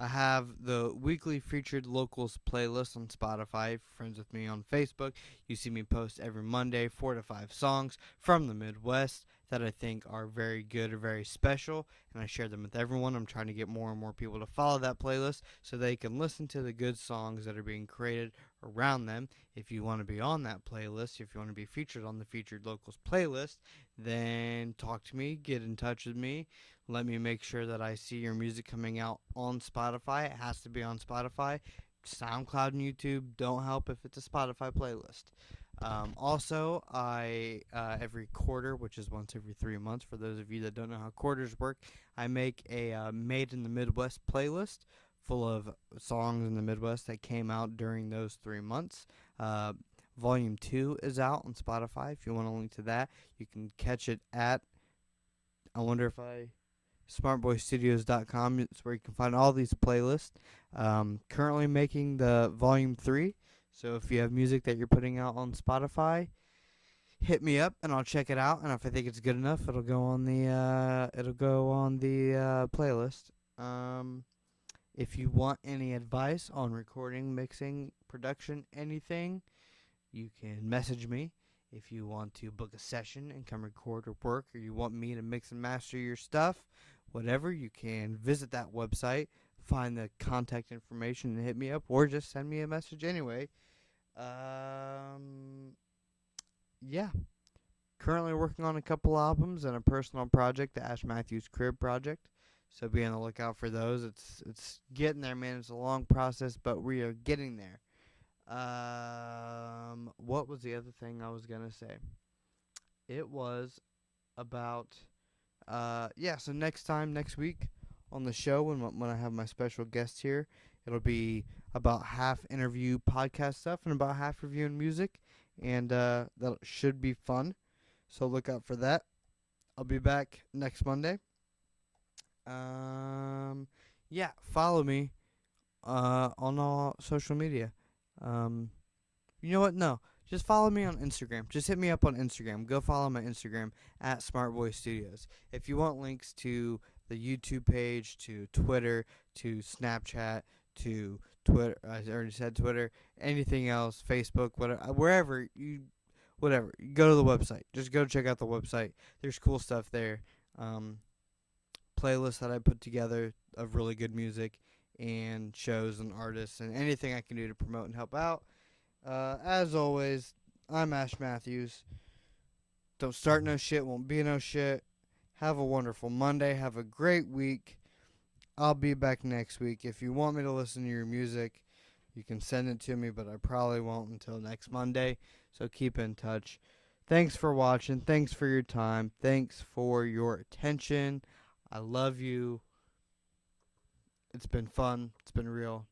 I have the weekly featured locals playlist on Spotify. If you're friends with me on Facebook, you see me post every Monday 4 to 5 songs from the Midwest that I think are very good or very special, and I share them with everyone. I'm trying to get more and more people to follow that playlist so they can listen to the good songs that are being created around them. If you want to be on that playlist, if you want to be featured on the featured locals playlist, then talk to me, get in touch with me. Let me make sure that I see your music coming out on Spotify. It has to be on Spotify. SoundCloud and YouTube don't help if it's a Spotify playlist. Also, I every quarter, which is once every 3 months, for those of you that don't know how quarters work, I make a Made in the Midwest playlist full of songs in the Midwest that came out during those 3 months. Volume 2 is out on Spotify. If you want to link to that, you can catch it at, smartboystudios.com. It's where you can find all these playlists. Currently making the Volume 3. So if you have music that you're putting out on Spotify, hit me up and I'll check it out. And if I think it's good enough, it'll go on the playlist. If you want any advice on recording, mixing, production, anything, you can message me. If you want to book a session and come record or work, or you want me to mix and master your stuff, whatever, you can visit that website, find the contact information and hit me up, or just send me a message anyway. Yeah. Currently working on a couple albums and a personal project, the Ash Matthews Crib project. So be on the lookout for those. It's getting there, man. It's a long process, but we are getting there. What was the other thing I was gonna say? It was about so next week on the show, when I have my special guest here, it'll be about half interview podcast stuff and about half reviewing music. and that should be fun. So look out for that. I'll be back next Monday. Yeah, follow me on all social media. You know what? No, just follow me on Instagram. Just hit me up on Instagram. Go follow my Instagram at SmartBoy Studios. If you want links to the YouTube page, to Twitter, to Snapchat, to Twitter, I already said Twitter, anything else, Facebook, whatever, whatever, go to the website. Just go check out the website. There's cool stuff there. Playlists that I put together of really good music and shows and artists and anything I can do to promote and help out. As always, I'm Ash Matthews. Don't start no shit, won't be no shit. Have a wonderful Monday. Have a great week. I'll be back next week. If you want me to listen to your music, you can send it to me, but I probably won't until next Monday. So keep in touch. Thanks for watching. Thanks for your time. Thanks for your attention. I love you. It's been fun. It's been real.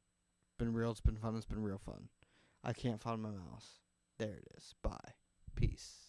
It's been real. It's been fun. It's been real fun. I can't find my mouse. There it is. Bye. Peace.